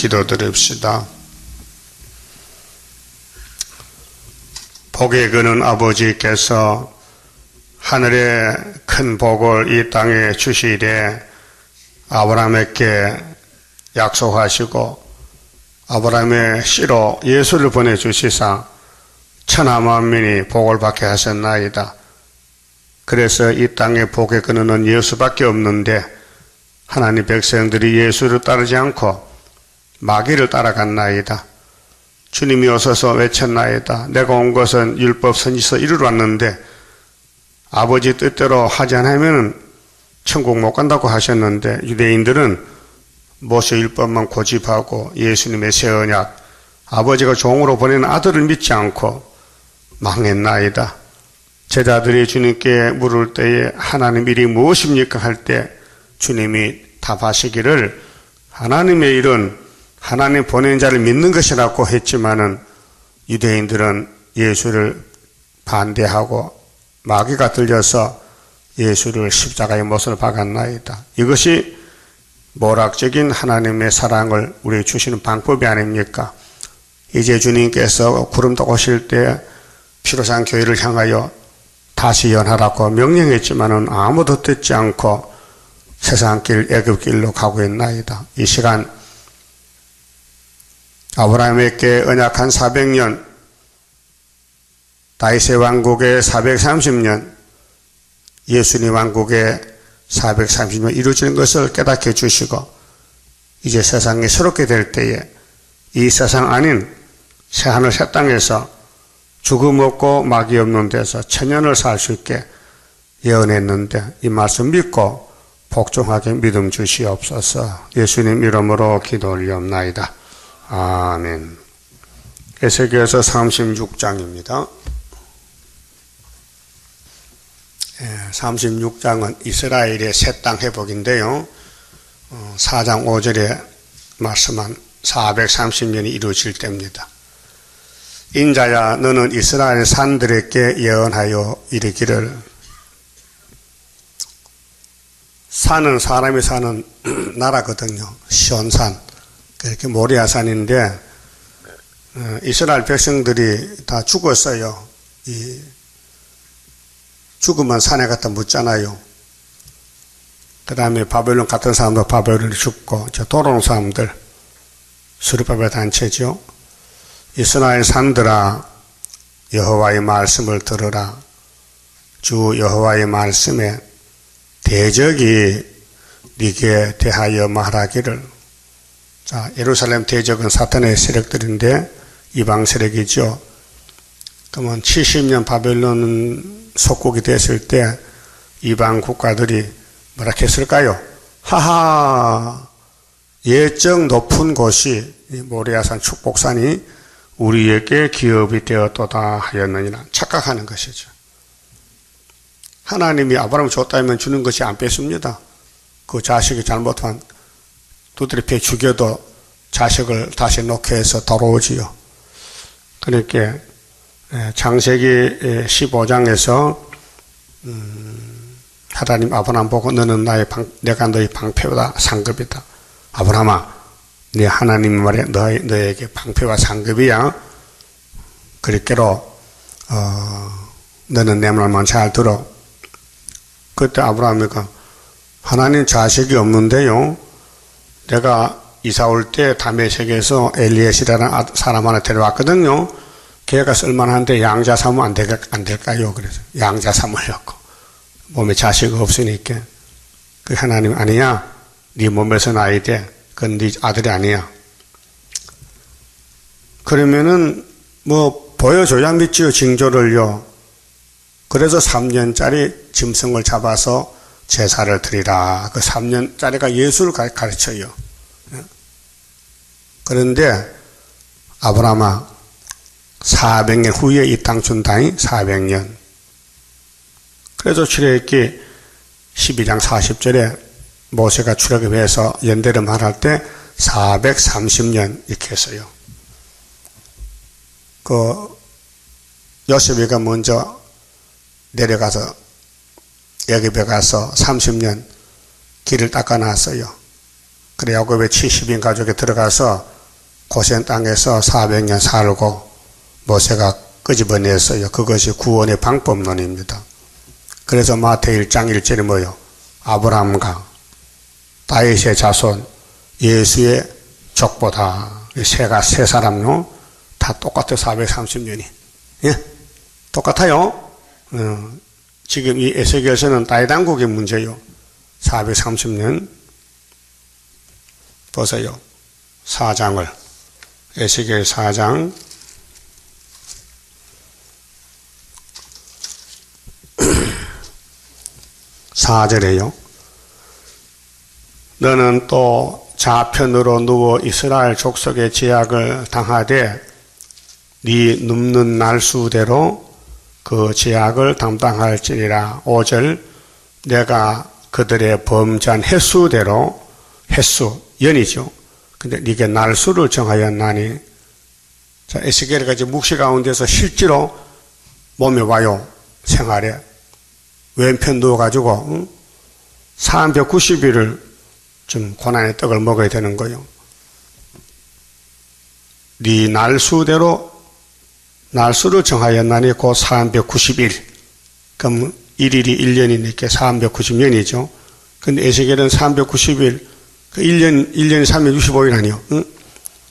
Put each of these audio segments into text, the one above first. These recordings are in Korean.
기도드립시다. 복에 그는 아버지께서 하늘의 큰 복을 이 땅에 주시되 아브라함에게 약속하시고 아브라함의 씨로 예수를 보내주시사 천하 만민이 복을 받게 하셨나이다. 그래서 이 땅에 복에 그는 예수밖에 없는데 하나님 백성들이 예수를 따르지 않고 마귀를 따라갔나이다. 주님이 오셔서 외쳤나이다. 내가 온 것은 율법 선지서 이루러 왔는데 아버지 뜻대로 하지 않으면 천국 못 간다고 하셨는데 유대인들은 모세 율법만 고집하고 예수님의 새 언약 아버지가 종으로 보낸 아들을 믿지 않고 망했나이다. 제자들이 주님께 물을 때에 하나님 일이 무엇입니까 할 때 주님이 답하시기를 하나님의 일은 하나님 보낸 자를 믿는 것이라고 했지만은 유대인들은 예수를 반대하고 마귀가 들려서 예수를 십자가의 못을 박았나이다. 이것이 모락적인 하나님의 사랑을 우리에게 주시는 방법이 아닙니까? 이제 주님께서 구름도 오실 때 피로산 교회를 향하여 다시 연하라고 명령했지만은 아무도 듣지 않고 세상길 애굽길로 가고 있나이다. 이 시간 아브라함에게 언약한 400년, 다윗의 왕국의 430년, 예수님 왕국의 430년 이루어지는 것을 깨닫게 해주시고 이제 세상이 새롭게 될 때에 이 세상 아닌 새하늘 새 땅에서 죽음 없고 마귀 없는 데서 천년을 살 수 있게 예언했는데 이 말씀 믿고 복종하게 믿음 주시옵소서. 예수님 이름으로 기도 올리옵나이다. 아멘. 에스겔서 36장입니다. 36장은 이스라엘의 새 땅 회복인데요. 4장 5절에 말씀한 430년이 이루어질 때입니다. 인자야 너는 이스라엘 산들에게 예언하여 이르기를 산은 사람이 사는 나라거든요. 시온산 이렇게 모리아산인데 이스라엘 백성들이 다 죽었어요. 이 죽으면 산에 갖다 묻잖아요. 그 다음에 바벨론 같은 사람도 바벨론이 죽고 저 돌아오는 사람들 수르바벨 단체죠. 이스라엘 산들아 여호와의 말씀을 들으라. 주 여호와의 말씀에 대적이 네게 대하여 말하기를. 자, 예루살렘 대적은 사탄의 세력들인데 이방 세력이죠. 그러면 70년 바벨론 속국이 됐을 때 이방 국가들이 뭐라 했을까요? 하하, 예적 높은 곳이 모리아산 축복산이 우리에게 기업이 되었도다 하였느니라 착각하는 것이죠. 하나님이 아브라함을 줬다면 주는 것이 안 뺐습니다. 그 자식이 잘못한 두드려 죽여도 자식을 다시 놓게 해서 돌아오지요. 그러니까 창세기 15장에서 하나님 아브라함 보고 너는 내가 너의 방패보다 상급이다. 아브라함아, 네 하나님 말에 너에게 방패와 상급이야. 그렇게로 너는 내 말만 잘 들어. 그때 아브라함이 하나님 자식이 없는데요. 내가 이사 올 때 다메섹에서 엘리에스라는 사람 하나 데려왔거든요. 걔가 쓸만한데 양자 삼으면 안 될까요? 그래서 양자 삼으려고. 몸에 자식 없으니까. 그 하나님 아니야. 네 몸에서 나야 돼. 그건 네 아들이 아니야. 그러면은 뭐 보여줘야 믿지요. 징조를요. 그래서 3년짜리 짐승을 잡아서 제사를 드리라. 그 3년짜리가 예수를 가르쳐요. 그런데 아브라함아 400년 후에 이 땅 준다니 400년. 그래서 출애굽기 12장 40절에 모세가 출애굽해서 연대를 말할 때 430년 이렇게 했어요. 요셉이가 먼저 내려가서 애굽에 가서 30년 길을 닦아놨어요. 그래 야곱의 70인 가족에 들어가서 고센 땅에서 400년 살고 모세가 끄집어냈어요. 그것이 구원의 방법론입니다. 그래서 마태 1장 1절이 뭐요? 아브라함과 다윗의 자손 예수의 족보다 세 사람요 다 똑같아요. 430년이 예? 똑같아요. 지금 이 에스겔서는 다윗 왕국의 문제요. 430년 보세요. 4장을 에스겔 4장 4절에요. 너는 또 좌편으로 누워 이스라엘 족속의 제약을 당하되 네 눕는 날수대로 그 제약을 담당할지니라. 5절 내가 그들의 범죄한 횟수대로 횟수 연이죠. 근데 네게 날수를 정하였나니. 자, 에스겔이가 이제 묵시 가운데서 실제로 몸에 와요. 생활에 왼편 누워가지고 390일을 좀 고난의 떡을 먹어야 되는 거예요. 네 날수대로 날수를 정하였나니 곧 390일. 그럼 1일이 1년이니까 390년이죠. 근데 에스겔은 390일, 그 1년이 365일 아니요.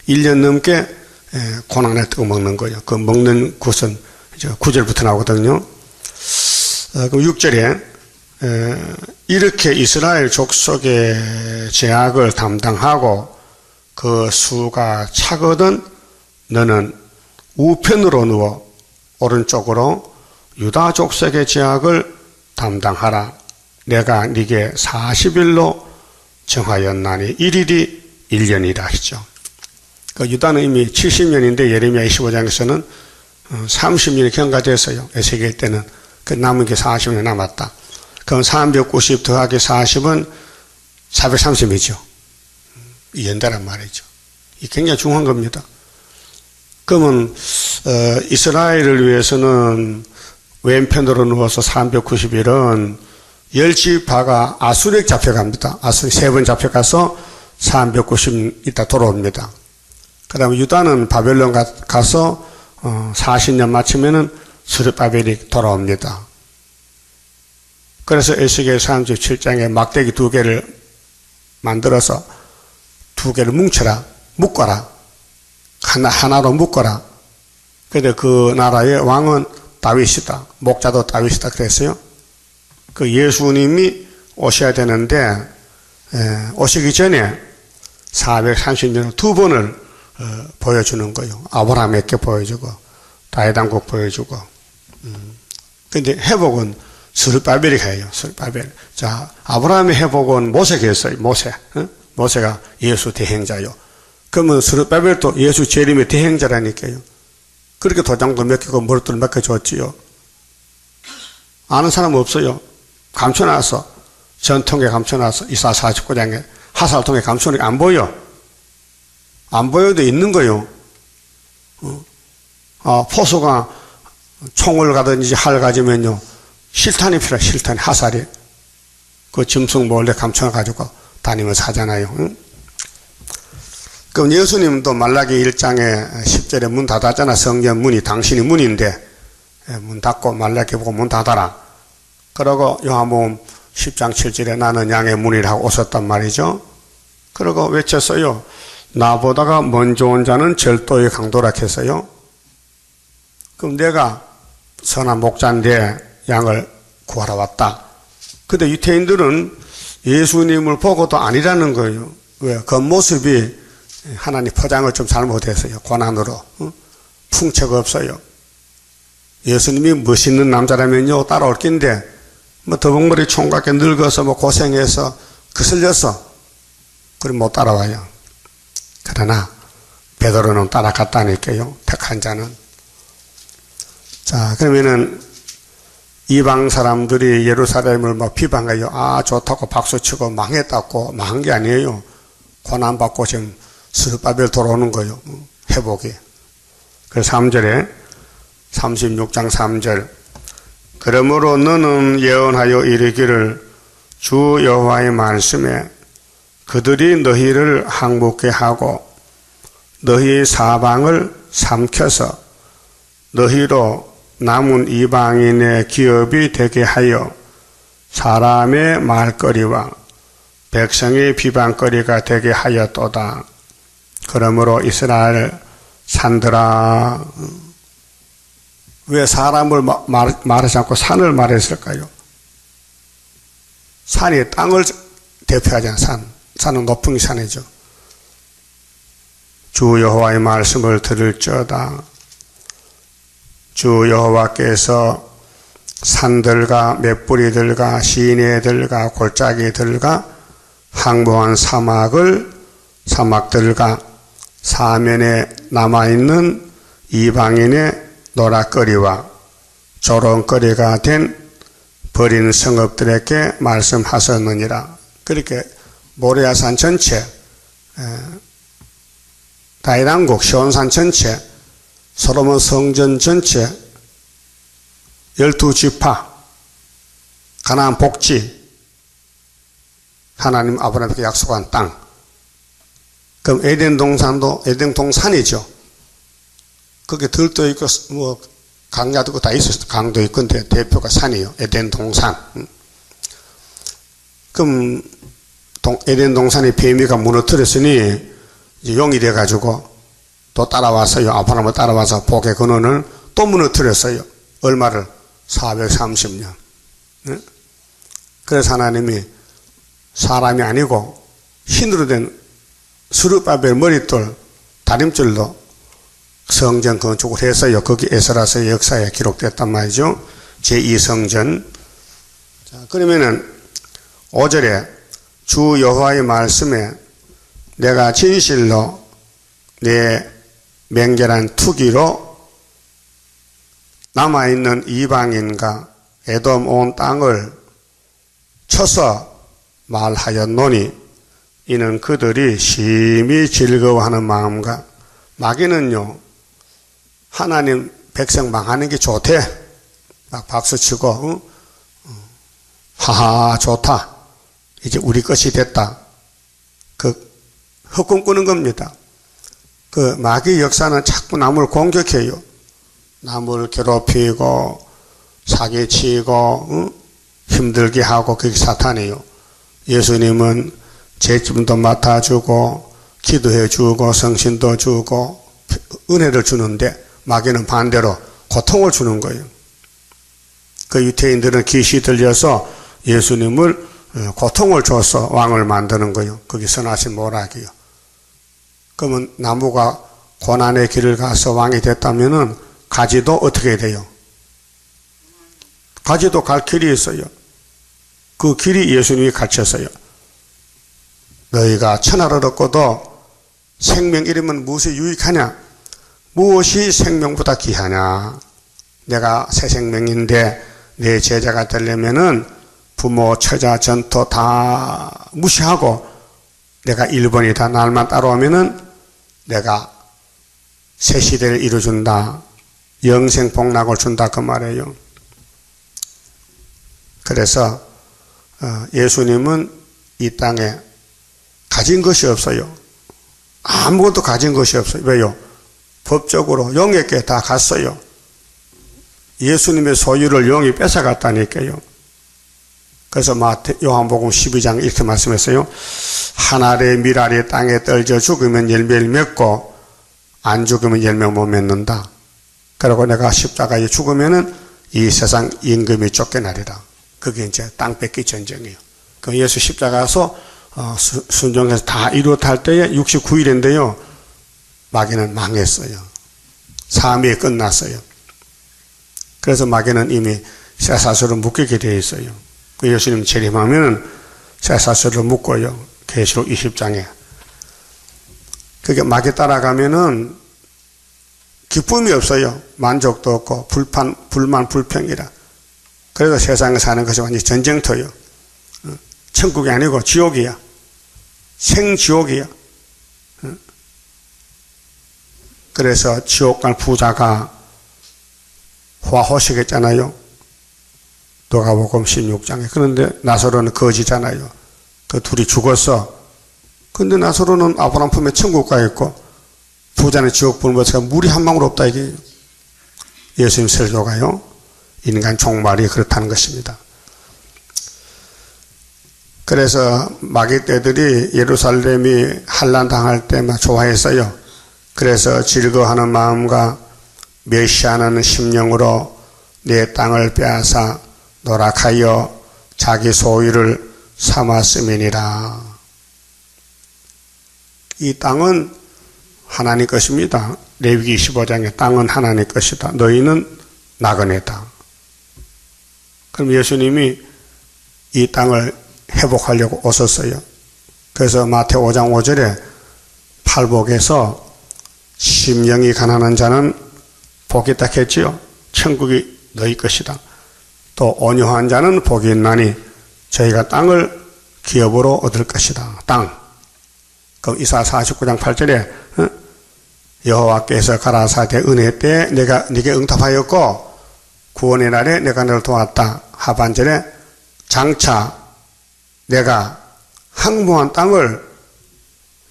1년 넘게 고난의 떡을 먹는 거예요. 그 먹는 곳은 9절부터 나오거든요. 그럼 6절에 이렇게 이스라엘 족속의 제약을 담당하고 그 수가 차거든 너는 우편으로 누워 오른쪽으로 유다 족속의 제약을 담당하라. 내가 네게 40일로 정하였나니 1일이 1년이라 하시죠. 그 유다는 이미 70년인데 예레미야 25장에서는 30년이 경과됐어요. 에스겔 때는. 그 남은 게 40년 남았다. 그럼 390 더하기 40은 430이죠. 연달아 말이죠. 이 굉장히 중요한 겁니다. 그러면 이스라엘을 위해서는 왼편으로 누워서 390일은 10지파가 아수렉 잡혀갑니다. 아수렉 3번 잡혀가서 390일 있다 돌아옵니다. 그 다음에 유다는 바벨론 가서 40년 마치면은 스룹바벨이 돌아옵니다. 그래서 에스겔 37장에 막대기 2개를 만들어서 2개를 뭉쳐라, 묶어라. 하나로 묶어라. 근데 그 나라의 왕은 다윗이다. 목자도 다윗이다. 그랬어요. 그 예수님이 오셔야 되는데, 오시기 전에 430년 2번을 보여주는 거예요. 아브라함에게 보여주고, 다윗 왕국 보여주고. 근데 회복은 스룹바벨이 해요. 스룹바벨. 자, 아브라함의 회복은 모세가 했어요. 모세. 모세가 예수 대행자요. 그러면 스룹바벨도 예수 재림의 대행자라니까요. 그렇게 도장도 맡기고 머리도 맡겨줬지요. 아는 사람 없어요. 감춰놨어. 전통에 감춰놨어. 이사 49장에 하살통에 감춰놓으니까 안 보여. 안 보여도 있는 거요. 포수가 총을 가든지 활 가지면요. 실탄이 필요해. 실탄이 하살이. 그 짐승 몰래 감춰가지고 다니면서 하잖아요. 응? 그럼 예수님도 말라기 1장에 10절에 문 닫았잖아. 성전 문이 당신이 문인데 문 닫고 말라기 보고 문 닫아라. 그러고 요한복음 10장 7절에 나는 양의 문이라고 오셨단 말이죠. 그러고 외쳤어요. 나보다가 먼저 온 자는 절도의 강도라 했어요. 그럼 내가 선한 목자인데 양을 구하러 왔다. 근데 유태인들은 예수님을 보고도 아니라는 거예요. 왜? 겉모습이 하나님 포장을 좀 잘못했어요. 고난으로. 풍채가 없어요. 예수님이 멋있는 남자라면요 따라올 낀데 뭐 더벅머리 총각게 늙어서 뭐 고생해서 거슬려서 그럼 못 따라와요. 그러나 베드로는 따라갔다니까요. 택한 자는. 자, 그러면은 이방 사람들이 예루살렘을 막 비방해요. 아, 좋다고 박수치고 망했다고. 망한 게 아니에요. 고난받고 지금 스룹바벨 돌아오는 거예요. 회복이. 그래서 3절에 36장 3절 그러므로 너는 예언하여 이르기를 주 여호와의 말씀에 그들이 너희를 항복케 하고 너희의 사방을 삼켜서 너희로 남은 이방인의 기업이 되게 하여 사람의 말거리와 백성의 비방거리가 되게 하였도다. 그러므로 이스라엘 산들아, 왜 사람을 말하지 않고 산을 말했을까요? 산이 땅을 대표하잖아요. 산은 높은 산이죠. 주 여호와의 말씀을 들을지어다. 주 여호와께서 산들과 맷뿌리들과 시내들과 골짜기들과 항모한 사막들과 사면에 남아있는 이방인의 노락거리와 조롱거리가 된 버린 성읍들에게 말씀하셨느니라. 그렇게 모리아산 전체, 다윗왕국 시온산 전체, 솔로몬 성전 전체, 12지파, 가나안 복지, 하나님 아브라함에게 약속한 땅. 그럼 에덴 동산도 에덴 동산이죠. 거기에 들도 있고 뭐 강야도 있고 다 있었어. 강도 있고 근데 대표가 산이에요. 에덴 동산. 그럼 에덴 동산의 뱀이가 무너뜨렸으니 이제 용이 돼가지고 또 따라왔어요. 아브라함을 따라와서 복의 근원을 또 무너뜨렸어요. 얼마를? 430년. 그래서 하나님이 사람이 아니고 흰으로 된 스룹바벨 머릿돌 다림줄로 성전 건축을 했어요. 거기 에스라서의 역사에 기록됐단 말이죠. 제2성전. 자, 그러면은 5절에 주 여호와의 말씀에 내가 진실로 내 맹렬한 투기로 남아있는 이방인과 에돔 온 땅을 쳐서 말하였노니 이는 그들이 심히 즐거워하는 마음과 마귀는요 하나님 백성 망하는 게 좋대 막 박수치고 하하 좋다 이제 우리 것이 됐다 그 헛꿈 꾸는 겁니다. 그 마귀 역사는 자꾸 남을 공격해요. 남을 괴롭히고 사기치고 힘들게 하고 그게 사탄이에요. 예수님은 죄짐도 맡아주고 기도해주고 성신도 주고 은혜를 주는데 마귀는 반대로 고통을 주는 거예요. 그 유태인들은 귀시 들려서 예수님을 고통을 줘서 왕을 만드는 거예요. 그게 선하신 모락이요. 그러면 나무가 고난의 길을 가서 왕이 됐다면은 가지도 어떻게 돼요? 가지도 갈 길이 있어요. 그 길이 예수님이 가르쳤어요. 너희가 천하를 얻고도 생명 잃으면 무엇이 유익하냐? 무엇이 생명보다 귀하냐? 내가 새 생명인데 내 제자가 되려면은 부모, 처자, 전토 다 무시하고 내가 1번이다. 날만 따라오면은 내가 새 시대를 이루어준다. 영생 복락을 준다. 그 말이에요. 그래서 예수님은 이 땅에 가진 것이 없어요. 아무것도 가진 것이 없어요. 왜요? 법적으로 영에게 다 갔어요. 예수님의 소유를 영이 뺏어갔다니까요. 그래서 요한복음 12장 이렇게 말씀했어요. 한 알의 밀알이 땅에 떨어져 죽으면 열매를 맺고 안 죽으면 열매 못 맺는다. 그리고 내가 십자가에 죽으면은 이 세상 임금이 쫓겨나리라. 그게 이제 땅 뺏기 전쟁이에요. 그 예수 십자가에서 순종해서 다 이루어탈 때에 69일인데요. 마귀는 망했어요. 삶이 끝났어요. 그래서 마귀는 이미 쇠사슬로 묶이게 되어 있어요. 그 예수님 재림하면 쇠사슬로 묶어요. 계시록 20장에. 그게 마귀 따라가면은 기쁨이 없어요. 만족도 없고 불만 불평이라. 그래서 세상에 사는 것이 완전히 전쟁터예요. 천국이 아니고 지옥이야. 생지옥이야. 그래서 지옥 갈 부자가 화호식했잖아요. 누가복음 16장에. 그런데 나사로는 거지잖아요. 그 둘이 죽었어. 근데 나사로는 아브라함 품에 천국 가 있고 부자는 지옥 보는 것처럼 물이 한 방울 없다 이게 예수님 설교가요. 인간 종말이 그렇다는 것입니다. 그래서 마귀 떼들이 예루살렘이 환난 당할 때만 좋아했어요. 그래서 즐거워하는 마음과 멸시하는 심령으로 내 땅을 빼앗아 노락하여 자기 소유를 삼았음이니라. 이 땅은 하나님 것입니다. 레위기 25장에 땅은 하나님 것이다. 너희는 나그네다. 그럼 예수님이 이 땅을 회복하려고 오셨어요. 그래서 마태오 5장 5절에 팔복에서 심령이 가난한 자는 복이 있다 했지요. 천국이 너희 것이다. 또 온유한 자는 복이 있나니 저희가 땅을 기업으로 얻을 것이다. 땅. 그럼 이사야 49장 8절에 여호와께서 가라사대 은혜 때 내가 네게 응답하였고 구원의 날에 내가 너를 도왔다. 하반절에 장차 내가 항모한 땅을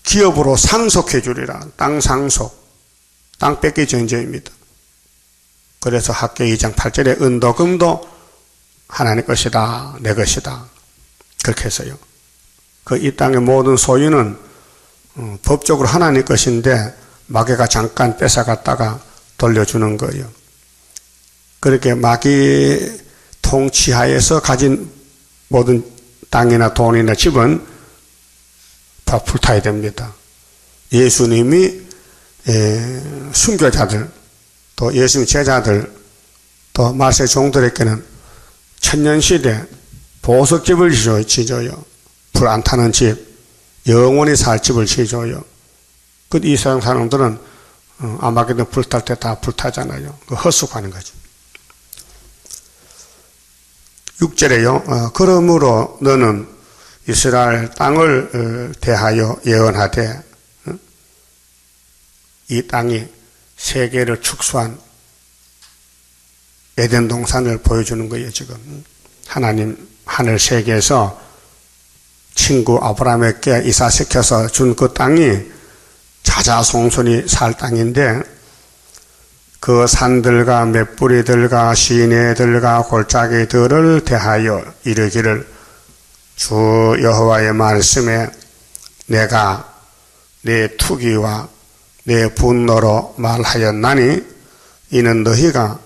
기업으로 상속해 주리라. 땅 상속. 땅 뺏기 전제입니다. 그래서 학교 2장 8절에 은도 금도 하나님 것이다. 내 것이다. 그렇게 해서요. 그 이 땅의 모든 소유는 법적으로 하나님 것인데 마귀가 잠깐 뺏어갔다가 돌려주는 거예요. 그렇게 마귀 통치하에서 가진 모든 땅이나 돈이나 집은 다 불타야 됩니다. 예수님이 순교자들 또 예수님 제자들 또 말세 종들에게는 천년시대 보석집을 지어요. 불 안 타는 집, 영원히 살 집을 지어요. 그 이 세상 사람들은 아마게돈 불탈 때 다 불타잖아요. 그 헛수고하는 거죠. 6절에요. 그러므로 너는 이스라엘 땅을 대하여 예언하되 이 땅이 세계를 축소한 에덴 동산을 보여주는 거예요. 지금 하나님 하늘 세계에서 친구 아브라함에게 이사시켜서 준 그 땅이 자자손손이 살 땅인데 그 산들과 맷뿌리들과 시내들과 골짜기들을 대하여 이르기를 주 여호와의 말씀에 내가 내 투기와 내 분노로 말하였나니 이는 너희가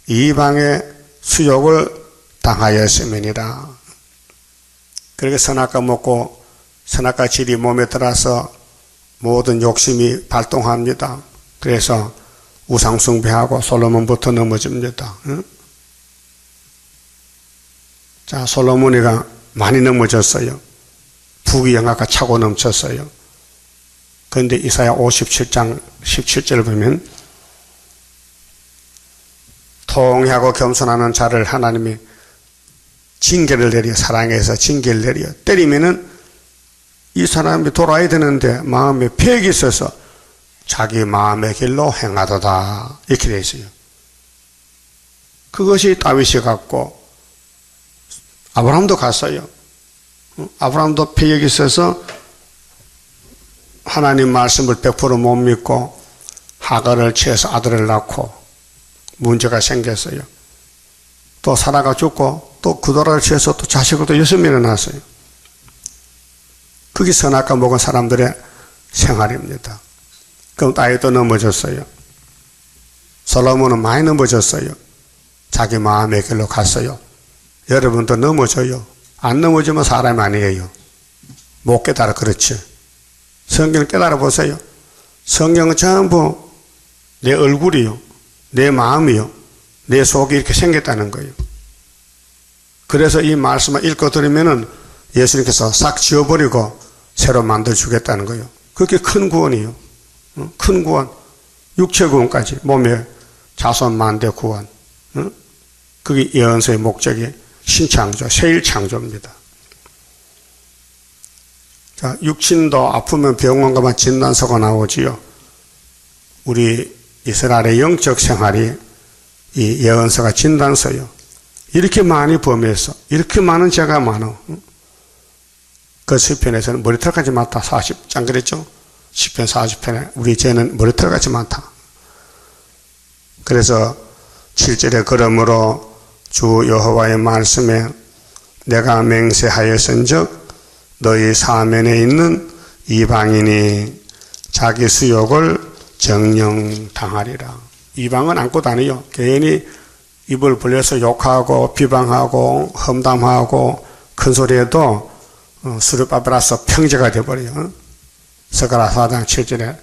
이방의 수욕을 당하였음이니라. 그렇게 선악과 먹고 선악과 질이 몸에 들어서 모든 욕심이 발동합니다. 그래서 우상숭배하고 솔로몬부터 넘어집니다. 응? 자, 솔로몬이가 많이 넘어졌어요. 부귀영화가 차고 넘쳤어요. 그런데 이사야 57장 17절을 보면 통하고 겸손하는 자를 하나님이 징계를 내려 사랑해서 징계를 내려 때리면은 이 사람이 돌아야 되는데 마음에 폐역이 있어서 자기 마음의 길로 행하도다 이렇게 되어 있어요. 그것이 다윗이 갔고 아브라함도 갔어요. 아브라함도 폐역이 있어서 하나님 말씀을 100% 못 믿고 하갈을 취해서 아들을 낳고 문제가 생겼어요. 또 사라가 죽고 또 그도라를 취해서 또 자식을 또 6명이나 낳았어요. 그게 선악과 먹은 사람들의 생활입니다. 그럼 다윗도 넘어졌어요. 솔로몬은 많이 넘어졌어요. 자기 마음의 길로 갔어요. 여러분도 넘어져요. 안 넘어지면 사람이 아니에요. 못 깨달아 그렇지. 성경을 깨달아 보세요. 성경은 전부 내 얼굴이요. 내 마음이요. 내 속이 이렇게 생겼다는 거예요. 그래서 이 말씀을 읽고 들으면은 예수님께서 싹 지워버리고 새로 만들어주겠다는 거예요. 그렇게 큰 구원이요. 큰 구원. 육체 구원까지. 몸의 자손 만대 구원. 그게 예언서의 목적이 신창조, 세일창조입니다. 자, 육신도 아프면 병원 가면 진단서가 나오지요. 우리 이스라엘의 영적 생활이 이 예언서가 진단서요. 이렇게 많이 범해서 이렇게 많은 죄가 많아. 그 시편에서는 머리털같이 많다. 40장 그랬죠? 시편 40편에 우리 죄는 머리털같이 많다. 그래서 7절에 그러므로 주 여호와의 말씀에 내가 맹세하였은즉 너희 사면에 있는 이방인이 자기 수욕을 정령당하리라. 이방은 안고 다니요. 괜히 입을 벌려서 욕하고 비방하고 험담하고 큰 소리해도 수르바브라서 평제가 되어버려요. 스가랴 4장 7절에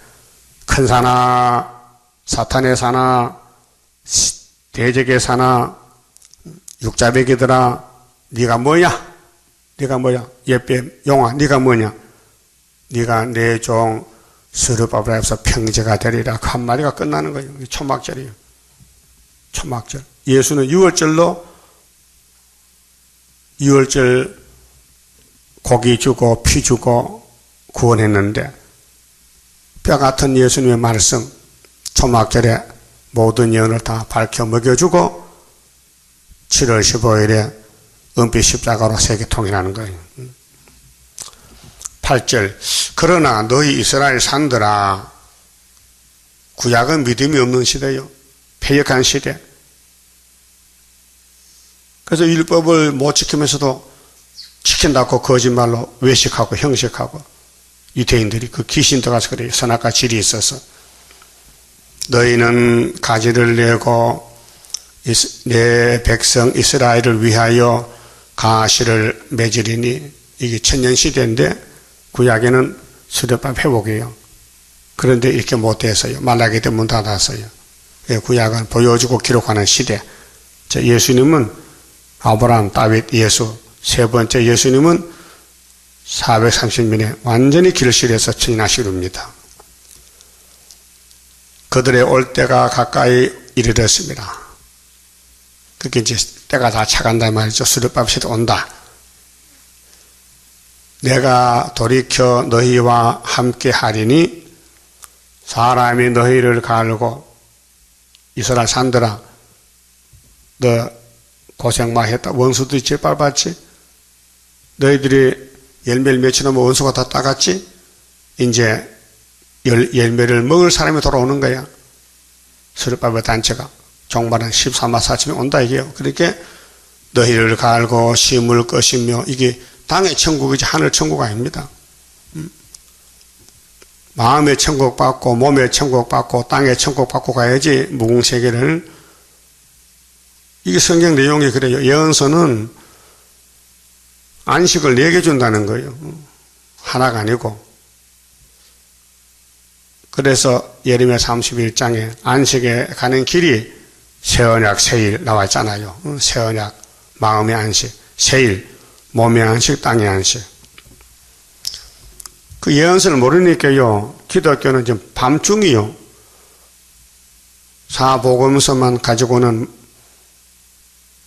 큰 사나 사탄의 사나 대적의 사나 육자배기들아 네가 뭐냐? 네가 뭐야? 예뱀 용아 네가 뭐냐? 네가 내 종 스르바벨에서 평제가 되리라. 그 한마디가 끝나는 거예요. 초막절이에요. 초막절. 예수는 6월절로 6월절 고기 주고 피 주고 구원했는데 뼈 같은 예수님의 말씀 초막절에 모든 예언을 다 밝혀 먹여주고 7월 15일에 은빛 십자가로 세계 통일하는 거예요. 8절 그러나 너희 이스라엘 산들아 구약은 믿음이 없는 시대요. 패역한 시대. 그래서 율법을 못 지키면서도 지킨다고 거짓말로 외식하고 형식하고 유대인들이 그 귀신 들어가서 그래요. 선악과 질이 있어서 너희는 가지를 내고 내 백성 이스라엘을 위하여 가시를 맺으리니 이게 천년시대인데 구약에는 수렵밥 회복이에요. 그런데 이렇게 못해서요. 말라기 때 문 닫았어요. 구약은 보여주고 기록하는 시대. 예수님은 아브라함, 다윗, 예수 세 번째 예수님은 430년에 완전히 길실에서 천인하시렵니다. 그들의 올 때가 가까이 이르렀습니다. 그게 이제 때가 다 차간다 말이죠. 수렵밥 시대 온다. 내가 돌이켜 너희와 함께 하리니 사람이 너희를 갈고 이스라엘 산들아 너 고생 많이 했다. 원수들이 짓밟았지. 너희들이 열매를 맺히면 원수가 다 따갔지. 이제 열매를 먹을 사람이 돌아오는 거야. 수렵밥의 단체가 종말은 13만 4천이 온다 이게요. 그렇게 너희를 갈고 심을 것이며 이게 땅의 천국이지 하늘 천국 아닙니다. 마음의 천국 받고 몸의 천국 받고 땅의 천국 받고 가야지 무궁세계를. 이게 성경 내용이 그래요. 예언서는 안식을 4개 준다는 거예요. 하나가 아니고. 그래서 예레미야 31장에 안식에 가는 길이 새언약 새일 나와 있잖아요. 새언약 마음의 안식, 새일 몸의 안식, 땅의 안식. 그 예언서를 모르니까요. 기독교는 지금 밤중이요. 사복음서만 가지고는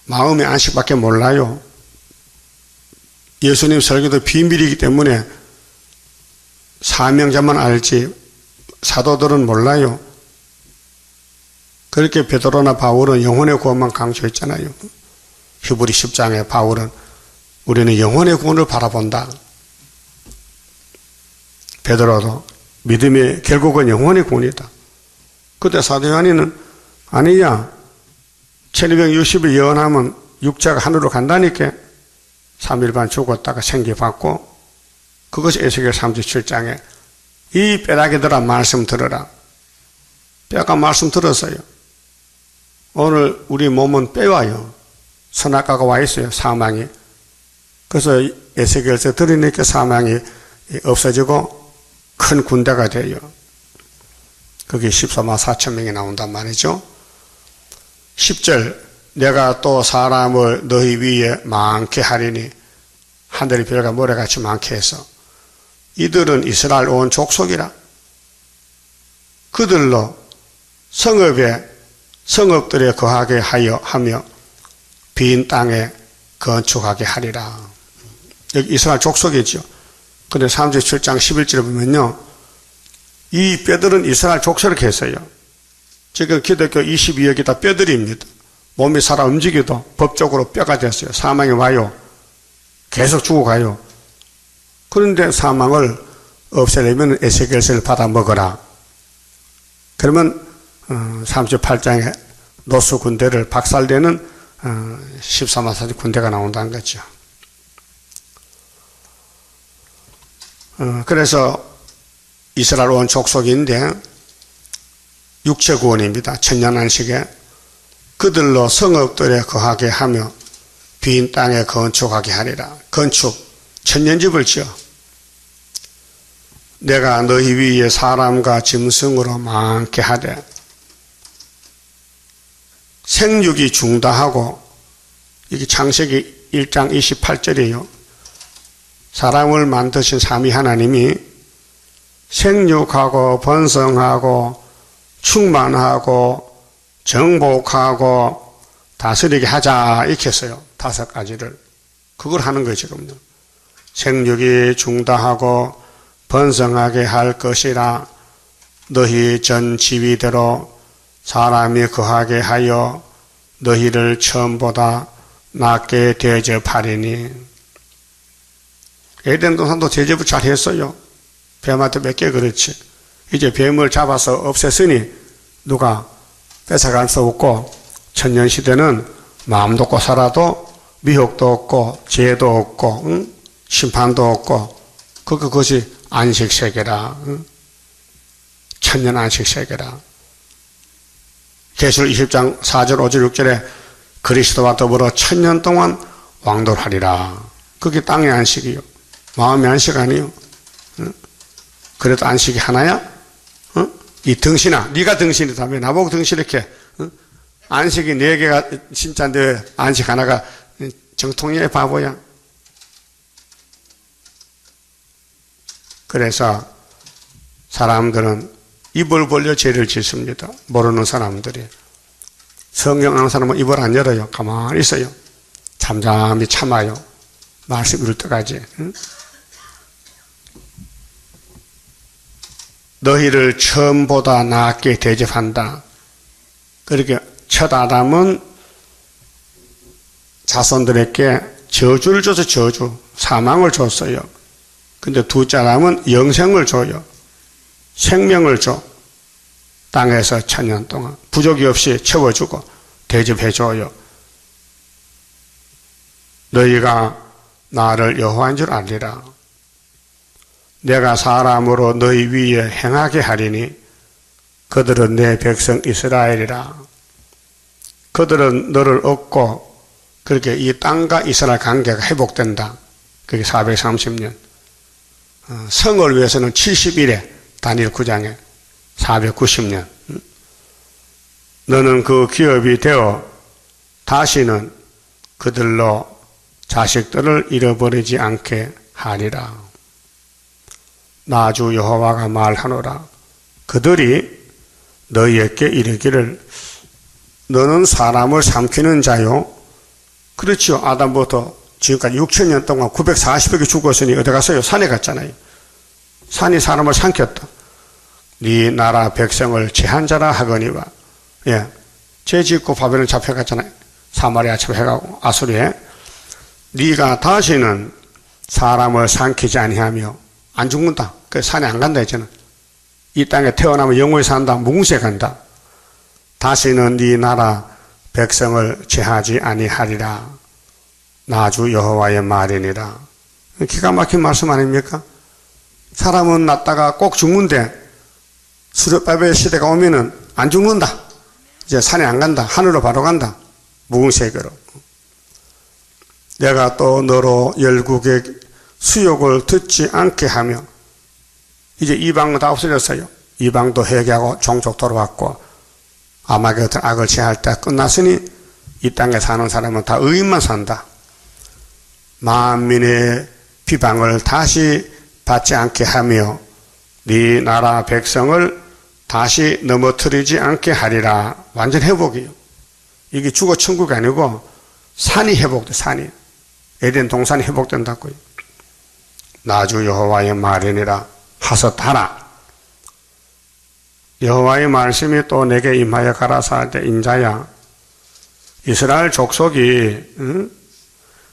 마음의 안식밖에 몰라요. 예수님 설교도 비밀이기 때문에 사명자만 알지 사도들은 몰라요. 그렇게 베드로나 바울은 영혼의 구원만 강조했잖아요. 히브리 10장에 바울은 우리는 영혼의 구원을 바라본다. 베드로도 믿음의 결국은 영혼의 구원이다. 그때 사도 요한이는 아니야. 1260일 예언하면 육자가 하늘로 간다니까 3일반 죽었다가 생기받고 그것이 에스겔 37장에 이 뼈다귀들아 말씀 들으라. 뼈가 말씀 들었어요. 오늘 우리 몸은 뼈와요. 선악과가 와 있어요. 사망이. 그래서 에스겔서 들으니까 사망이 없어지고 큰 군대가 돼요. 그게 14만 4천 명이 나온단 말이죠. 10절 내가 또 사람을 너희 위에 많게 하리니 하늘의 별과 모래같이 많게 해서 이들은 이스라엘 온 족속이라. 그들로 성읍들에 거하게 하며 빈 땅에 건축하게 하리라. 여기 이스라엘 족속이죠. 근데 37장 11절에 보면요. 이 뼈들은 이스라엘 족속을 했어요. 지금 기독교 22억이 다 뼈들입니다. 몸이 살아 움직여도 법적으로 뼈가 됐어요. 사망이 와요. 계속 죽어가요. 그런데 사망을 없애려면 에스겔서를 받아 먹어라. 그러면 38장에 노수 군대를 박살내는 14만 4천 군대가 나온다는 거죠. 그래서 이스라엘 온 족속인데 육체 구원입니다. 천년 안식에 그들로 성읍들에 거하게 하며 빈 땅에 건축하게 하리라. 건축, 천년집을 지어 내가 너희 위에 사람과 짐승으로 많게 하되 생육이 중다하고, 이게 창세기 1장 28절이에요. 사람을 만드신 삼위 하나님이 생육하고 번성하고 충만하고 정복하고 다스리게 하자 이렇게 했어요. 5가지를. 그걸 하는 거예요 지금요. 생육이 중다하고 번성하게 할 것이라. 너희 전 지위대로 사람이 거하게 하여 너희를 처음보다 낫게 대접하리니. 에덴 동산도 대접을 잘 했어요. 뱀한테 몇 개 그렇지. 이제 뱀을 잡아서 없앴으니 누가 뺏어갈 수 없고, 천년시대는 마음도 없고 살아도 미혹도 없고 죄도 없고 심판도 없고, 그것이 안식세계라. 천년 안식세계라. 계시록 20장 4절 5절 6절에 그리스도와 더불어 천년 동안 왕돌하리라. 그게 땅의 안식이요. 마음의 안식 아니요. 그래도 안식이 하나야? 이 등신아, 네가 등신이다며 나보고 등신 이렇게. 안식이 4개가 진짜인데 안식 하나가 정통이야 바보야. 그래서 사람들은 입을 벌려 죄를 짓습니다. 모르는 사람들이. 성경 아는 사람은 입을 안 열어요. 가만히 있어요. 잠잠히 참아요. 말씀 이룰 때까지. 너희를 처음보다 낫게 대접한다. 그렇게 첫 아담은 자손들에게 저주를 줘서 저주, 사망을 줬어요. 근데 둘째 아담은 영생을 줘요. 생명을 줘. 땅에서 천년 동안 부족이 없이 채워주고 대접해줘요. 너희가 나를 여호와인 줄 알리라. 내가 사람으로 너희 위에 행하게 하리니 그들은 내 백성 이스라엘이라. 그들은 너를 얻고 그렇게 이 땅과 이스라엘 관계가 회복된다. 그게 430년. 성을 위해서는 70일에 다니엘 9장에 490년. 너는 그 기업이 되어 다시는 그들로 자식들을 잃어버리지 않게 하리라. 나 주 여호와가 말하노라. 그들이 너희에게 이르기를 너는 사람을 삼키는 자요. 그렇지요. 아담부터 지금까지 6천년 동안 940억이 죽었으니 어디 갔어요? 산에 갔잖아요. 산이 사람을 삼켰다. 네 나라 백성을 제한 자라 하거니와. 예, 죄 짓고 바벨론 잡혀갔잖아요. 사마리아 잡혀가고 아수리에. 네가 다시는 사람을 삼키지 아니하며 안 죽는다. 그 산에 안 간다 했잖아. 이 땅에 태어나면 영원히 산다. 무궁시에 간다. 다시는 네 나라 백성을 제하지 아니하리라. 나 주 여호와의 말이니라. 기가 막힌 말씀 아닙니까? 사람은 낳다가 꼭 죽는데 수렵바벨 시대가 오면은 안 죽는다. 이제 산에 안 간다. 하늘로 바로 간다. 무궁세계로. 내가 또 너로 열국의 수욕을 듣지 않게 하며, 이제 이방은 다 없어졌어요. 이방도 회개하고 종족 돌아왔고 아마겟돈 악을 제할 때 끝났으니 이 땅에 사는 사람은 다 의인만 산다. 만민의 비방을 다시 받지 않게 하며 네 나라 백성을 다시 넘어뜨리지 않게 하리라. 완전 회복이에요. 이게 죽어 천국이 아니고 산이 회복돼. 산이 에덴 동산이 회복된다고요. 나 주 여호와의 말이니라. 하섰하라. 여호와의 말씀이 또 내게 임하여 가라사대 인자야, 이스라엘 족속이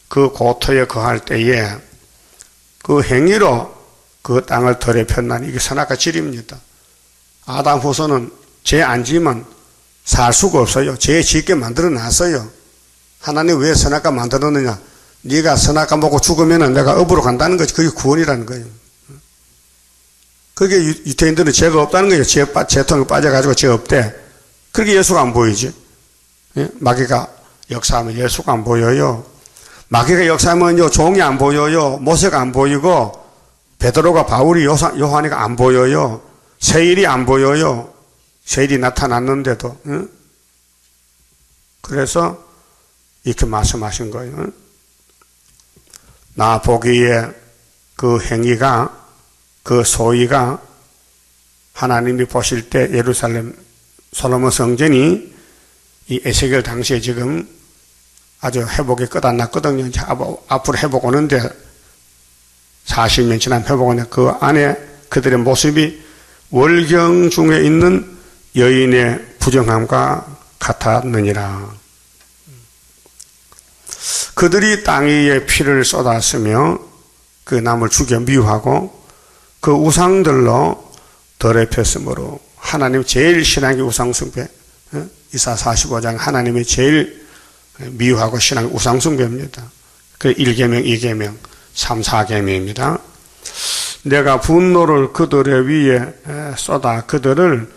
그 고토에 거할 때에 그 행위로 그 땅을 더럽혔나니 이게 선악과 질입니다. 아담 후손은 죄 안 지으면 살 수가 없어요. 죄 짓게 만들어 놨어요. 하나님 왜 선악과 만들었느냐? 네가 선악과 먹고 죽으면 내가 업으로 간다는 거지. 그게 구원이라는 거예요. 그게 유태인들은 죄가 없다는 거예요. 죄통에 빠져가지고 죄 없대. 그렇게 예수가 안 보이지. 예? 마귀가 역사하면 예수가 안 보여요. 마귀가 역사하면요, 종이 안 보여요. 모세가 안 보이고, 베드로가 바울이 요한이가 안 보여요. 세일이 안 보여요. 세일이 나타났는데도. 응? 그래서 이렇게 말씀하신 거예요. 나 보기에 그 행위가, 그 소위가 하나님이 보실 때 예루살렘 솔로몬 성전이 이 에스겔 당시에 지금 아주 회복이 끝안났거든요. 이제 앞으로 회복 오는데 40년 지난 회복 오는데 그 안에 그들의 모습이 월경 중에 있는 여인의 부정함과 같았느니라. 그들이 땅 위에 피를 쏟았으며 그 남을 죽여 미워하고 그 우상들로 더럽혔으므로 하나님 제일 신앙의 우상숭배, 이사 45장 하나님이 제일 미워하고 신앙의 우상숭배입니다. 그 1계명, 2계명, 3, 4계명입니다. 내가 분노를 그들의 위에 쏟아 그들을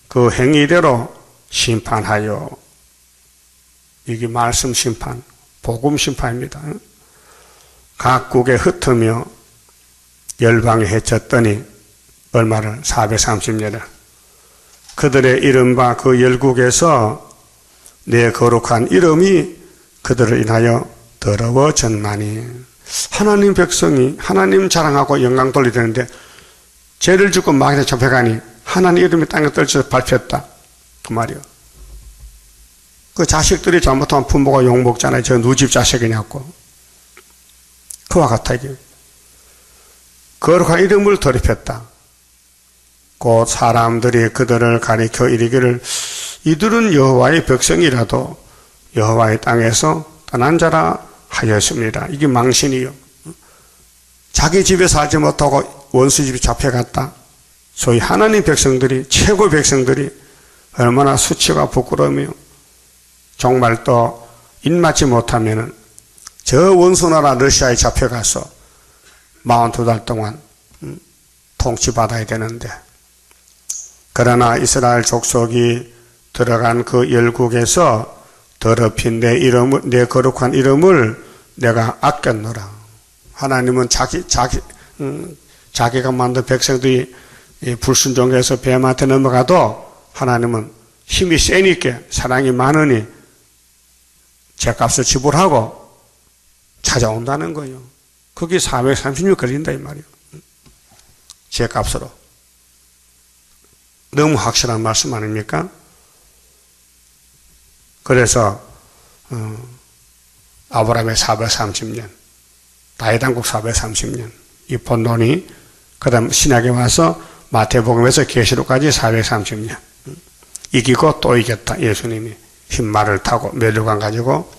그 행위대로 심판하여, 이게 말씀 심판, 복음 심판입니다. 각국에 흩으며 열방에 헤쳤더니 얼마를 430년을 그들의 이름과 그 열국에서 내 거룩한 이름이 그들을 인하여 더러워졌나니. 하나님 백성이 하나님 자랑하고 영광 돌리되는데 죄를 짓고 마귀에 잡혀가니 하나님 이름이 땅에 떨쳐서 밟혔다 그 말이요. 그 자식들이 잘못하면 부모가 욕먹잖아요. 저 누집 자식이냐고. 그와 같아 이게. 거룩한 이름을 더럽혔다. 곧 사람들이 그들을 가리켜 이르기를 이들은 여호와의 백성이라도 여호와의 땅에서 떠난 자라 하였습니다. 이게 망신이요. 자기 집에 살지 못하고 원수 집에 잡혀갔다. 소위 하나님 백성들이, 최고 백성들이 얼마나 수치가 부끄러우며 정말 또 입맞지 못하면은 저 원수나라 러시아에 잡혀가서 42달 동안 통치받아야 되는데, 그러나 이스라엘 족속이 들어간 그 열국에서 더럽힌 내 거룩한 이름을 내가 아꼈노라. 하나님은 자기가 만든 백성들이 불순종해서 뱀한테 넘어가도 하나님은 힘이 세니까, 사랑이 많으니 죄값을 지불하고 찾아온다는 거예요. 그게 436 걸린다 이 말이에요. 죄값으로. 너무 확실한 말씀 아닙니까? 그래서 아브라함의 430년, 다윗왕국 430년, 이 본론이 그 다음 신약에 와서 마태복음에서 계시록까지 430년. 이기고 또 이겼다. 예수님이 흰말을 타고 멸류관 가지고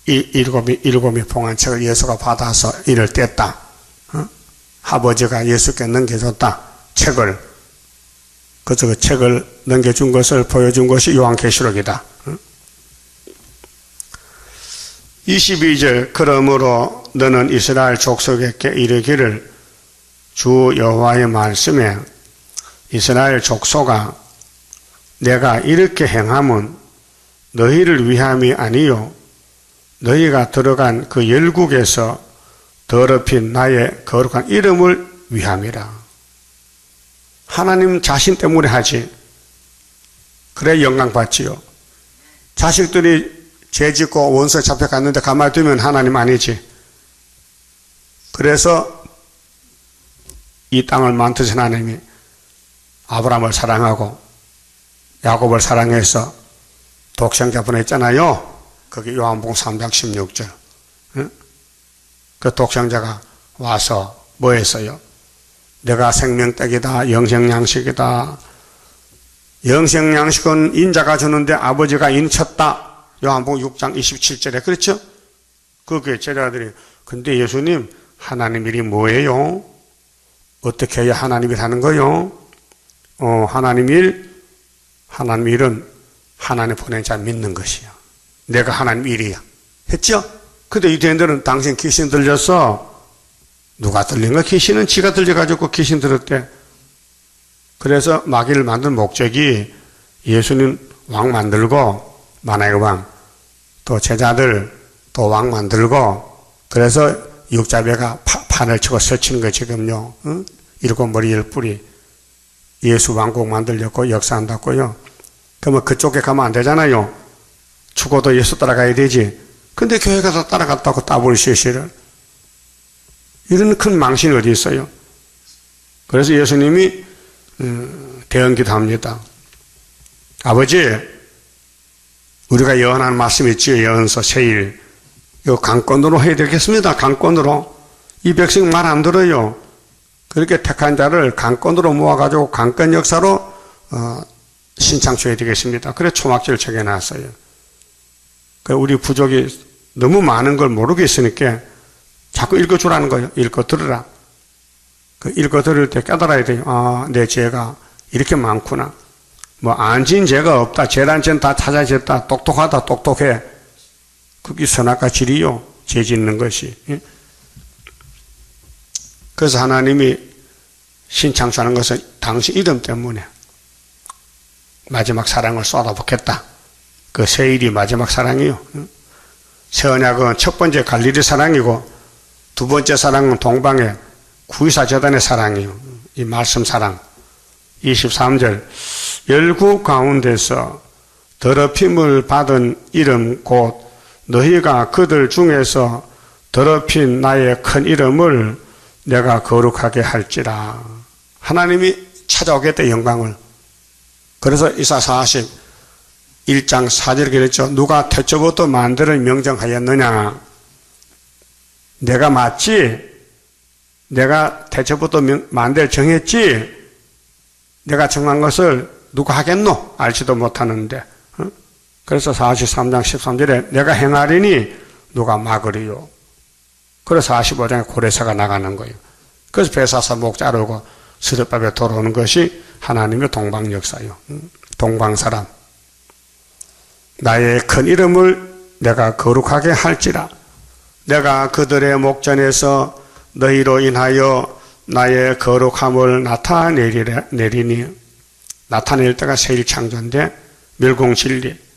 일곱이 봉한 책을 예수가 받아서 이를 뗐다. 아버지가 예수께 넘겨줬다. 책을. 그래서 그 책을 넘겨준 것을 보여준 것이 요한계시록이다. 22절 그러므로 너는 이스라엘 족속에게 이르기를 주 여호와의 말씀에 이스라엘 족속아 내가 이렇게 행함은 너희를 위함이 아니요 너희가 들어간 그 열국에서 더럽힌 나의 거룩한 이름을 위함이라. 하나님 자신 때문에 하지. 그래 영광 받지요. 자식들이 죄 짓고 원수에 잡혀갔는데 가만히 두면 하나님 아니지. 그래서 이 땅을 만드신 하나님이 아브라함을 사랑하고 야곱을 사랑해서 독생자 보냈잖아요. 그게 요한복음 3장 16절. 응? 그 독생자가 와서 뭐 했어요? 내가 생명떡이다, 영생양식이다. 영생양식은 인자가 주는데 아버지가 인쳤다. 요한복음 6장 27절에 그렇죠? 그게 제자들이 근데 예수님, 하나님 일이 뭐예요? 어떻게 해야 하나님 일 하는 거요? 하나님 일은 하나님 보낸 자 믿는 것이야. 내가 하나님 일이야. 했죠? 근데 유대인들은 당신 귀신 들렸어. 누가 들린 거야? 귀신은 지가 들려가지고 귀신 들었대. 그래서 마귀를 만든 목적이 예수님 왕 만들고, 만화의 왕, 또 제자들 또 왕 만들고, 그래서 육자배가 판을 치고 설치는 거 지금요. 응? 일곱 머리 열 뿌리. 예수 왕국 만들려고 역사한다고요. 그러면 그쪽에 가면 안 되잖아요. 죽어도 예수 따라가야 되지. 근데 교회 가서 따라갔다고 따블시시를. 이런 큰 망신이 어디 있어요? 그래서 예수님이 대언기도 합니다. 아버지, 우리가 예언한 말씀 있지요. 예언서 세일. 이거 강권으로 해야 되겠습니다. 강권으로. 이 백성 말 안 들어요. 그렇게 택한 자를 강권으로 모아가지고 강권 역사로 신창줘야 되겠습니다. 그래 초막절을 정해놨어요. 우리 부족이 너무 많은 걸 모르겠으니까 자꾸 읽어주라는 거예요. 읽어 들으라. 그 읽어 들을 때 깨달아야 돼요. 아, 내 죄가 이렇게 많구나. 뭐 안 지은 죄가 없다. 죄란 죄는 다 찾아졌다. 똑똑하다. 똑똑해. 그게 선악과 질이요. 죄 짓는 것이. 그래서 하나님이 신창수하는 것은 당신 이름 때문에 마지막 사랑을 쏟아붓겠다. 그 세일이 마지막 사랑이요. 새 언약은 첫 번째 갈릴리 사랑이고 두 번째 사랑은 동방의 구이사 제단의 사랑이요. 이 말씀 사랑. 23절 열국 가운데서 더럽힘을 받은 이름 곧 너희가 그들 중에서 더럽힌 나의 큰 이름을 내가 거룩하게 할지라. 하나님이 찾아오겠다 영광을. 그래서 이사 41장 4절에 그랬죠. 누가 태초부터 만들을 명정하였느냐. 내가 맞지? 내가 태초부터 만들 정했지? 내가 정한 것을 누가 하겠노? 알지도 못하는데. 그래서 43장 13절에 내가 행하리니 누가 막으리요. 그래서 45장에 고레사가 나가는 거예요. 그래서 배사사 목 자르고 스룹밥에 돌아오는 것이 하나님의 동방 역사요. 동방 사람. 나의 큰 이름을 내가 거룩하게 할지라. 내가 그들의 목전에서 너희로 인하여 나의 거룩함을 나타내리니. 나타낼 때가 세일창조인데 멸공진리.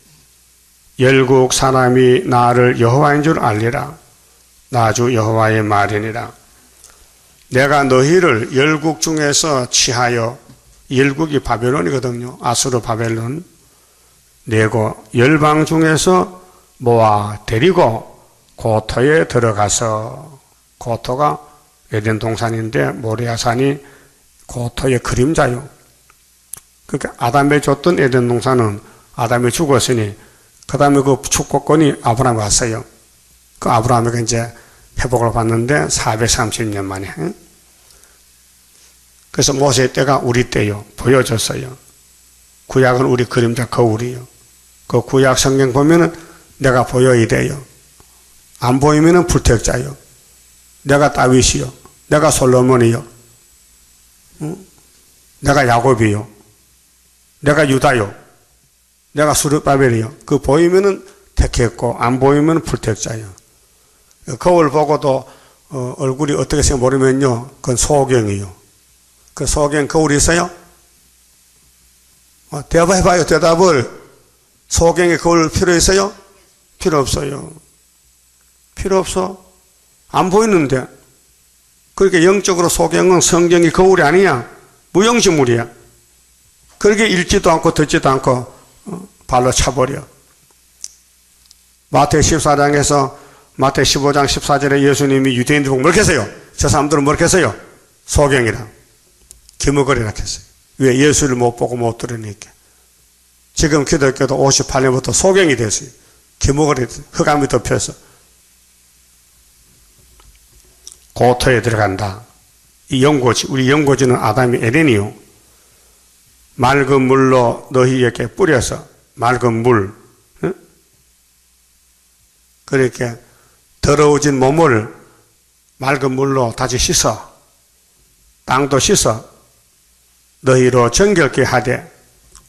열국 사람이 나를 여호와인 줄 알리라. 나 주 여호와의 말이니라. 내가 너희를 열국 중에서 취하여, 열국이 바벨론이거든요. 아수르 바벨론. 내고 열방 중에서 모아 데리고 고토에 들어가서, 고토가 에덴 동산인데 모리아산이 고토의 그림자요. 그러니까 아담에 줬던 에덴 동산은 아담이 죽었으니 그 다음에 그 축복권이 아브라함이 왔어요. 그 아브라함이 이제 회복을 받는데 430년 만에. 그래서 모세 때가 우리 때요. 보여줬어요. 구약은 우리 그림자 거울이요. 그 구약 성경 보면은 내가 보여야 돼요. 안 보이면은 불택자요. 내가 다윗이요. 내가 솔로몬이요. 내가 야곱이요. 내가 유다요. 내가 수르바벨이요. 그 보이면은 택했고 안 보이면 불택자요. 거울 보고도 얼굴이 어떻게 생겨 모르면요. 그건 소경이요. 그 소경 거울이 있어요? 대답해봐요. 대답을. 소경의 거울 필요 있어요? 필요 없어요. 필요 없어. 안 보이는데. 그렇게 영적으로 소경은 성경이 거울이 아니야. 무용지물이야. 그렇게 읽지도 않고 듣지도 않고 발로 차버려. 마태 14장에서 마태 15장 14절에 예수님이 유대인들 보고 뭘 했어요? 저 사람들은 뭘 했어요? 소경이라. 기머거리라 했어요. 왜? 예수를 못 보고 못 들으니까. 지금 기독교도 58년부터 소경이 됐어요. 기머거리, 흑암이 덮여서. 고토에 들어간다. 이 연고지, 우리 연고지는 아담이 에덴이요. 맑은 물로 너희에게 뿌려서, 맑은 물, 그렇게 더러워진 몸을 맑은 물로 다시 씻어 땅도 씻어 너희로 정결케 하되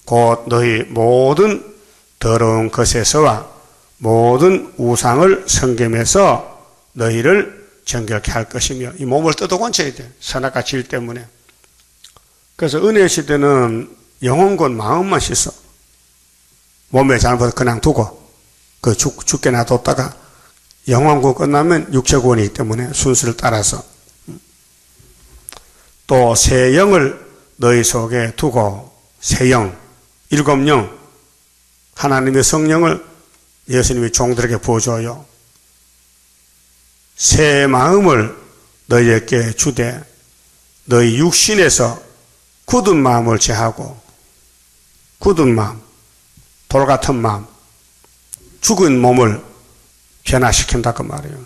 곧 너희 모든 더러운 것에서와 모든 우상을 섬김에서 너희를 정결케 할 것이며 이 몸을 뜯어 건쳐야 돼. 선악과 질 때문에. 그래서 은혜 시대는 영혼과 마음만 씻어. 몸의 잘못을 그냥 두고 그 죽게 놔뒀다가 영혼구 끝나면 육체구원이기 때문에 순서를 따라서 또 새 영을 너희 속에 두고 새 영, 일곱 영 하나님의 성령을 예수님이 종들에게 부어줘요. 새 마음을 너희에게 주되 너희 육신에서 굳은 마음을 제하고 굳은 마음, 돌 같은 마음, 죽은 몸을 변화시킨다 그 말이에요.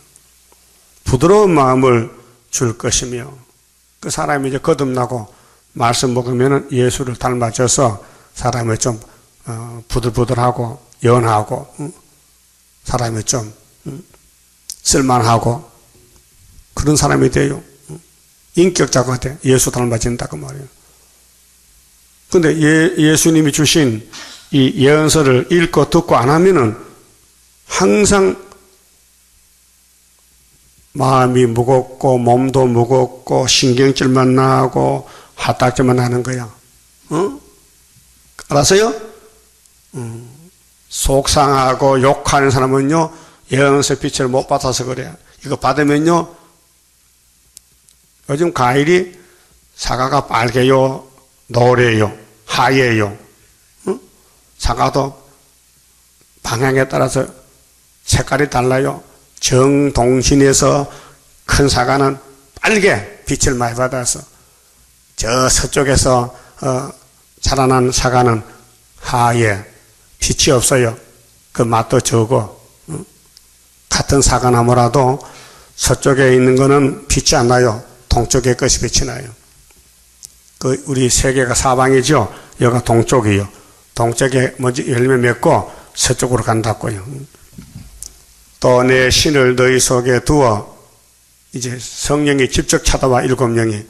부드러운 마음을 줄 것이며 그 사람이 이제 거듭나고 말씀 먹으면 예수를 닮아져서 사람이 좀 부들부들하고 연하고 사람이 좀 쓸만하고 그런 사람이 돼요. 인격자가 돼. 예수 닮아진다 그 말이에요. 근데 예수님이 주신 이 예언서를 읽고 듣고 안 하면은 항상 마음이 무겁고 몸도 무겁고 신경질만 나고 화딱지만 나는 거야. 알았어요? 속상하고 욕하는 사람은요 예언서 빛을 못 받아서 그래. 이거 받으면요 요즘 과일이 사과가 빨개요 노래요 하얘요. 사과도 방향에 따라서 색깔이 달라요. 정동신에서 큰 사과는 빨개 빛을 많이 받아서 저 서쪽에서 자라난 사과는 하얘 빛이 없어요. 그 맛도 적어. 같은 사과나무라도 서쪽에 있는 거는 빛이 안 나요. 동쪽에 것이 빛이 나요. 그 우리 세계가 사방이죠. 여기가 동쪽이요. 동쪽에 먼저 열매 맺고 서쪽으로 간다고요. 또 내 신을 너희 속에 두어 이제 성령이 직접 찾아와 일곱 명이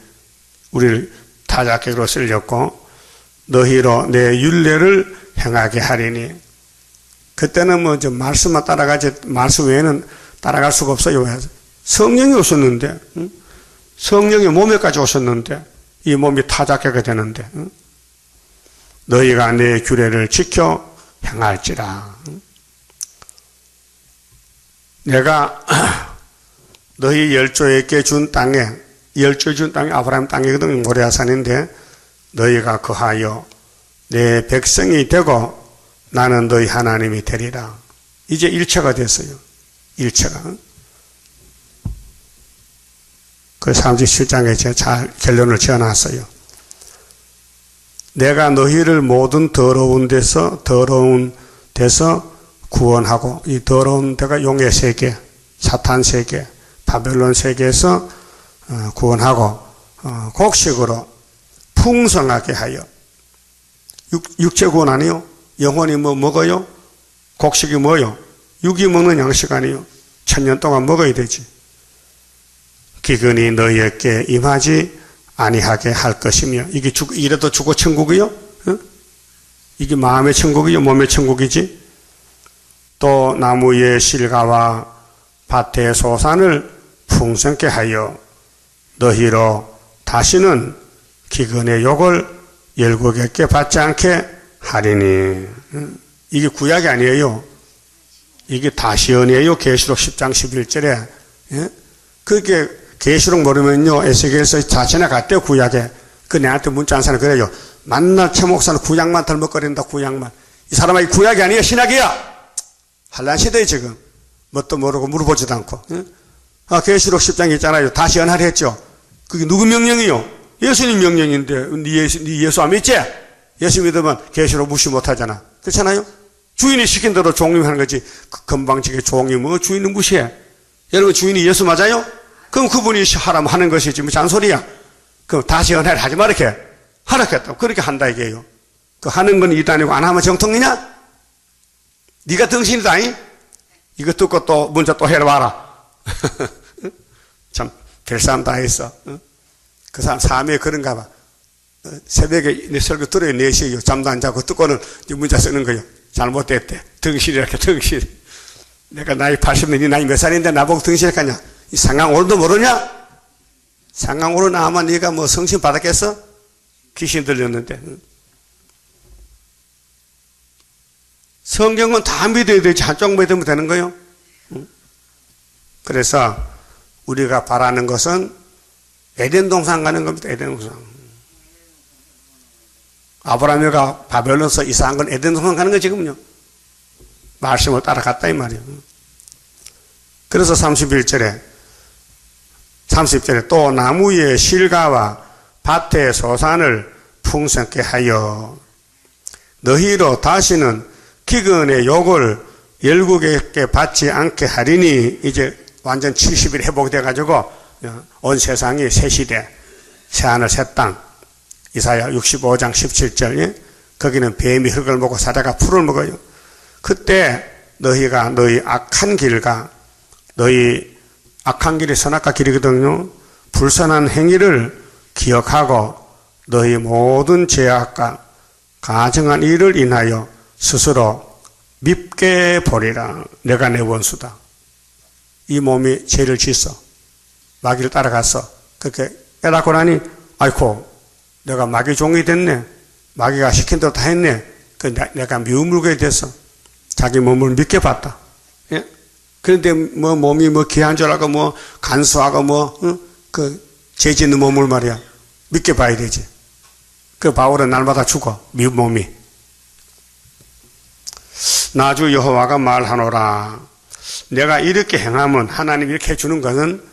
우리를 타작객으로 쓸렸고 너희로 내 율례를 행하게 하리니 그때는 뭐 좀 말씀만 따라가지 말씀 외에는 따라갈 수가 없어요. 성령이 오셨는데 성령이 몸에까지 오셨는데 이 몸이 타작객이 되는데 너희가 내 규례를 지켜 행할지라. 내가 너희 열조에게 준 땅에 열조 준 땅이 아브라함 땅이거든. 모레아산인데 너희가 거하여 내 백성이 되고 나는 너희 하나님이 되리라. 이제 일체가 됐어요. 일체가. 그 37장에 제가 잘 결론을 지어놨어요. 내가 너희를 모든 더러운 데서 구원하고 이 더러운 데가 용의 세계, 사탄 세계, 바벨론 세계에서 구원하고 곡식으로 풍성하게 하여 육체 구원 아니요? 영혼이 뭐 먹어요? 곡식이 뭐요? 육이 먹는 양식 아니요? 1000년 동안 먹어야 되지. 기근이 너희에게 임하지 아니하게 할 것이며 이게 이래도 주고 천국이요? 이게 마음의 천국이요? 몸의 천국이지? 또 나무의 실과와 밭의 소산을 풍성케 하여 너희로 다시는 기근의 욕을 열국에게 받지 않게 하리니. 이게 구약이 아니에요. 이게 다시언이에요. 계시록 10장 11절에. 그렇게 계시록 모르면요 에스겔서 자신에 갔대요. 구약에. 그 내한테 문자 한 사람 그래요. 만날 최 목사는 구약만 덜먹거린다. 구약만. 이 사람아 이 구약이 아니야. 신약이야. 한란 시대에 지금 뭣도 모르고 물어보지도 않고. 계시록 10장 있잖아요. 다시 연하려 했죠. 그게 누구 명령이요? 예수님 명령인데 네 예수 안 믿지? 예수 믿으면 계시록 무시 못하잖아. 그렇잖아요? 주인이 시킨 대로 종임하는 거지. 그 건방지게 종이 뭐 주인은 무시해. 여러분 주인이 예수 맞아요? 그럼 그분이 하라면 하는 것이지 뭐 잔소리야. 그럼 다시 연하려 하지 마 이렇게 하라겠다고 그렇게 한다 이게요. 그 하는 건 이단이고 안 하면 정통이냐? 네가 등신이다. 이거 듣고 또 문자 또 해봐라. 참 별 사람 다 했어. 그 사람 삶에 그런가 봐. 새벽에 내 설교 들어요. 4시에 잠도 안 자고 듣고는 문자 쓰는 거요. 잘못됐대. 등실이랄게, 등실. 내가 나이 80년, 네 나이 몇 살인데 나보고 등실하냐? 이 상강 오르도 모르냐? 상강 오르 나면 네가 뭐 성신 받았겠어? 귀신 들렸는데. 성경은 다 믿어야 되지. 한쪽 믿으면 되는 거요. 그래서 우리가 바라는 것은 에덴 동산 가는 겁니다. 에덴 동산. 아브라함이가 바벨론서 이사한 건 에덴 동산 가는 거 지금요. 말씀을 따라갔다 이 말이에요. 그래서 30절에 또 나무 위에 실과와 밭의 소산을 풍성케 하여 너희로 다시는 기근의 욕을 열국에게 받지 않게 하리니. 이제 완전 70일 회복돼 가지고 온 세상이 새 시대, 새하늘 새 땅. 이사야 65장 17절. 거기는 뱀이 흙을 먹고 사자가 풀을 먹어요. 그때 너희가 너희 악한 길과 너희 악한 길이 선악과 길이거든요. 불선한 행위를 기억하고 너희 모든 죄악과 가증한 일을 인하여 스스로 밉게 보리라. 내가 내 원수다. 이 몸이 죄를 짓어 마귀를 따라갔어. 그렇게 깨닫고 나니 아이고 내가 마귀 종이 됐네. 마귀가 시킨 대로 다 했네. 내가 미움물게 됐어. 자기 몸을 믿게 봤다. 예? 그런데 뭐 몸이 뭐 귀한 줄 알고 뭐 간수하고 죄 짓는 몸을 말이야. 믿게 봐야 되지. 그 바울은 날마다 죽어. 미운 몸이. 나주 여호와가 말하노라. 내가 이렇게 행하면 하나님이 이렇게 해주는 것은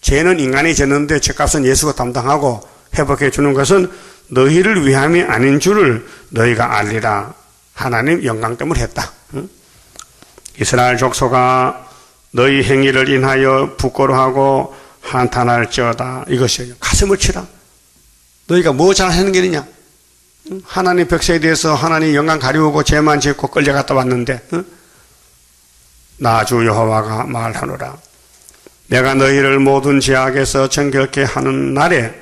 죄는 인간이 졌는데 죄값은 예수가 담당하고 회복해 주는 것은 너희를 위함이 아닌 줄을 너희가 알리라. 하나님 영광 때문에 했다. 이스라엘 족속아 너희 행위를 인하여 부끄러워하고 한탄할지어다. 이것이에요. 가슴을 치라. 너희가 뭐 잘하는 게 있느냐? 하나님 백성에 대해서 하나님 영광 가리우고 죄만 짓고 끌려갔다 왔는데 나 주 여호와가 말하노라. 내가 너희를 모든 죄악에서 정결케 하는 날에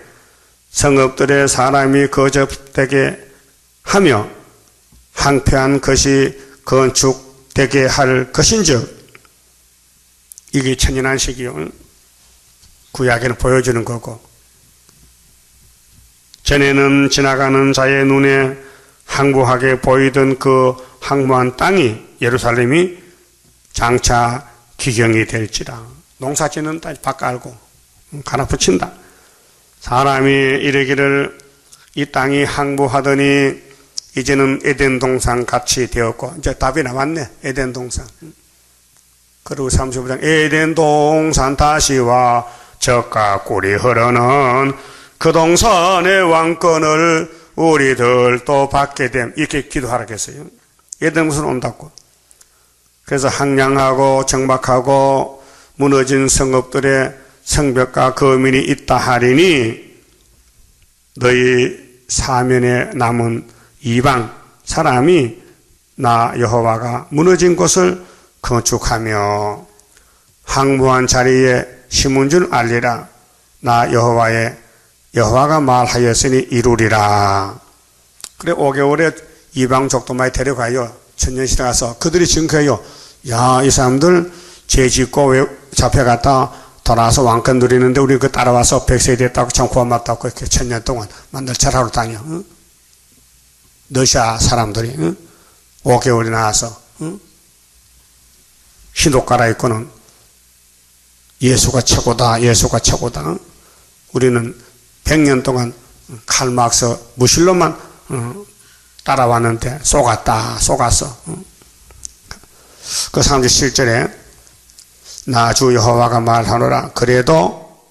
성읍들의 사람이 거듭되게 하며 황폐한 것이 건축되게 할 것인즉. 이게 천연한식이요. 구약에는 보여주는 거고. 전에는 지나가는 자의 눈에 황무하게 보이던 그 황무한 땅이 예루살렘이 장차 기경이 될지라. 농사 짓는 땅 밭 깔고 가나 붙인다. 사람이 이르기를 이 땅이 황무하더니 이제는 에덴 동산 같이 되었고. 이제 답이 나왔네. 에덴 동산. 그리고 35장 에덴 동산 다시와 젖과 꿀이 흐르는 그 동산의 왕권을 우리들도 받게 됨. 이렇게 기도하라겠어요. 에덴 동산 온다고. 그래서 황량하고 정박하고 무너진 성읍들의 성벽과 거민이 있다 하리니 너희 사면에 남은 이방 사람이 나 여호와가 무너진 곳을 건축하며 황무한 자리에 심은 줄 알리라. 나 여호와가 말하였으니 이루리라. 그래 5개월에 이방족도 많이 데려가요. 천년시대 가서 그들이 증거해요. 야, 이 사람들 죄 짓고 왜 잡혀갔다 돌아와서 왕권 누리는데 우리 그 따라와서 백성이 됐다고 참 고맙다고 이렇게 천년 동안 만들 잘하러 다녀. 응? 러시아 사람들이 5개월이 나와서 흰옷 갈아입고는 예수가 최고다. 예수가 최고다. 우리는 100년 동안 칼막스 무실로만 따라왔는데 속았어. 그 37절에 나 주 여호와가 말하노라. 그래도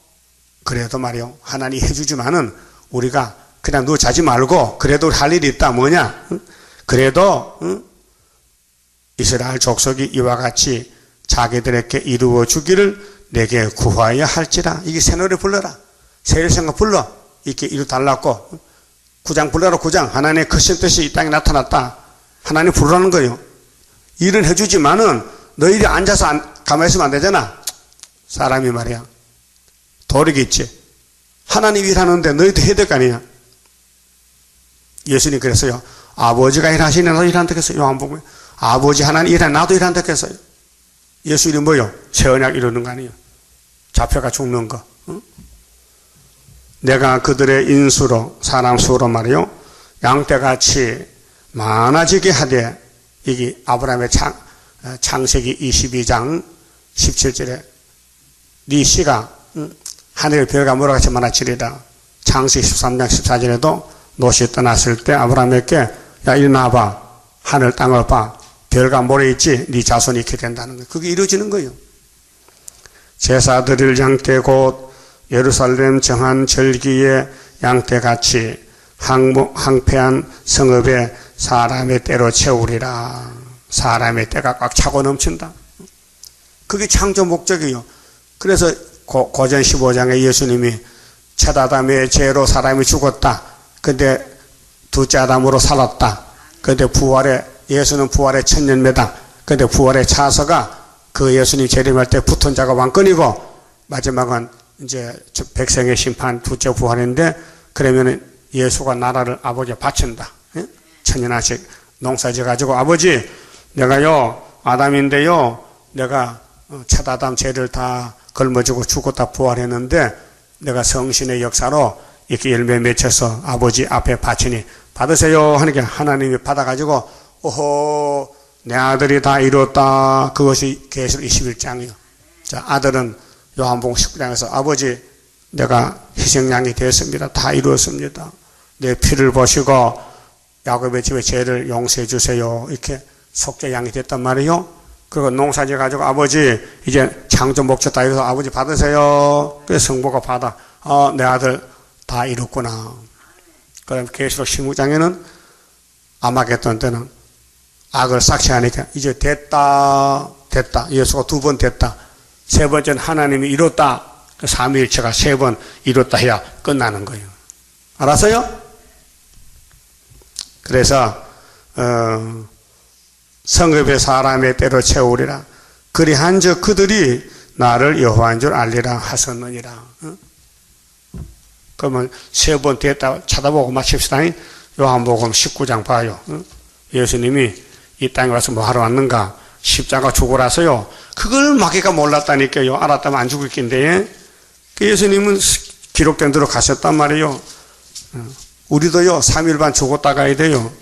말이요. 하나님이 해주지만은 우리가 그냥 누워 자지 말고 그래도 할 일이 있다. 뭐냐? 그래도 이스라엘 족속이 이와 같이 자기들에게 이루어 주기를 내게 구하여야 할지라. 이게 새 노래 불러라. 새 일생각 불러. 이렇게 이루달라고. 9장 불러라. 9장. 하나님의 크신 뜻이 이 땅에 나타났다. 하나님 부르라는 거예요. 일은 해주지만은 너희들이 앉아서 가만히 있으면 안 되잖아. 사람이 말이야. 도리겠지. 하나님 일하는데 너희도 해야 될 거 아니야. 예수님 그랬어요. 아버지가 일하시니 나도 일한다 했어요. 요한복음에. 아버지 하나님 일하니 나도 일한다 했어요. 예수 이름 뭐요? 새 언약 이루는 거 아니에요. 잡혀가 죽는 거. 응? 내가 그들의 인수로 사람 수로 말이요. 양떼같이 많아지게 하되 이게 아브라함의 창세기 22장 17절에 네 씨가 하늘 별과 모래 같이 많아지리라. 창세기 13장 14절에도 롯이 떠났을 때 아브라함에게 야 이리 나와봐. 하늘 땅을 봐. 별과 모래 있지? 네 자손이 있게 된다는 거예요. 그게 이루어지는 거예요. 제사 드릴 양떼 곧 예루살렘 정한 절기에 양떼같이 항폐한 성읍에 사람의 때로 채우리라. 사람의 때가 꽉 차고 넘친다. 그게 창조 목적이에요. 그래서 고전 15장에 예수님이 첫 아담의 죄로 사람이 죽었다. 근데 둘째 아담으로 살았다. 근데 예수는 부활의 천년매다. 근데 부활의 차서가 그 예수님 재림할 때 붙은 자가 왕권이고 마지막은 이제 백성의 심판 둘째 부활인데 그러면은 예수가 나라를 아버지에 바친다. 예? 천년한씩 농사지 가지고 아버지 내가요 아담인데요 내가 첫 아담 죄를 다 걸머지고 죽었다 부활했는데 내가 성신의 역사로 이렇게 열매 맺혀서 아버지 앞에 바치니 받으세요 하니까 하나님이 받아가지고 오호 내 아들이 다 이뤘다. 그것이 계시록 21장이요. 자, 아들은 요한복음 19장에서 아버지 내가 희생양이 되었습니다. 다 이루었습니다. 내 피를 보시고 야곱의 집에 죄를 용서해 주세요. 이렇게 속죄양이 됐단 말이요. 그리고 농사지 가지고 아버지 이제 창조 목적 다 이루어서 아버지 받으세요. 그래서 성부가 받아. 내 아들 다 이뤘구나. 그럼 계시록 16장에는 아마겟돈 때는 악을 삭제하니까 이제 됐다. 예수가 2번 됐다. 세 번째는 하나님이 이뤘다. 삼위일체가 3번 이뤘다 해야 끝나는 거예요. 알았어요? 그래서 성읍의 사람의 때로 채우리라. 그리한즉 그들이 나를 여호와인 줄 알리라 하셨느니라. 그러면 3번 됐다 쳐다보고 마칩시다. 요한복음 19장 봐요. 예수님이 이 땅에 와서 뭐 하러 왔는가? 십자가 죽으라서요. 그걸 마귀가 몰랐다니까요. 알았다면 안 죽을 낀데. 예수님은 기록된 대로 가셨단 말이에요. 우리도요, 3일 반 죽었다 가야 돼요.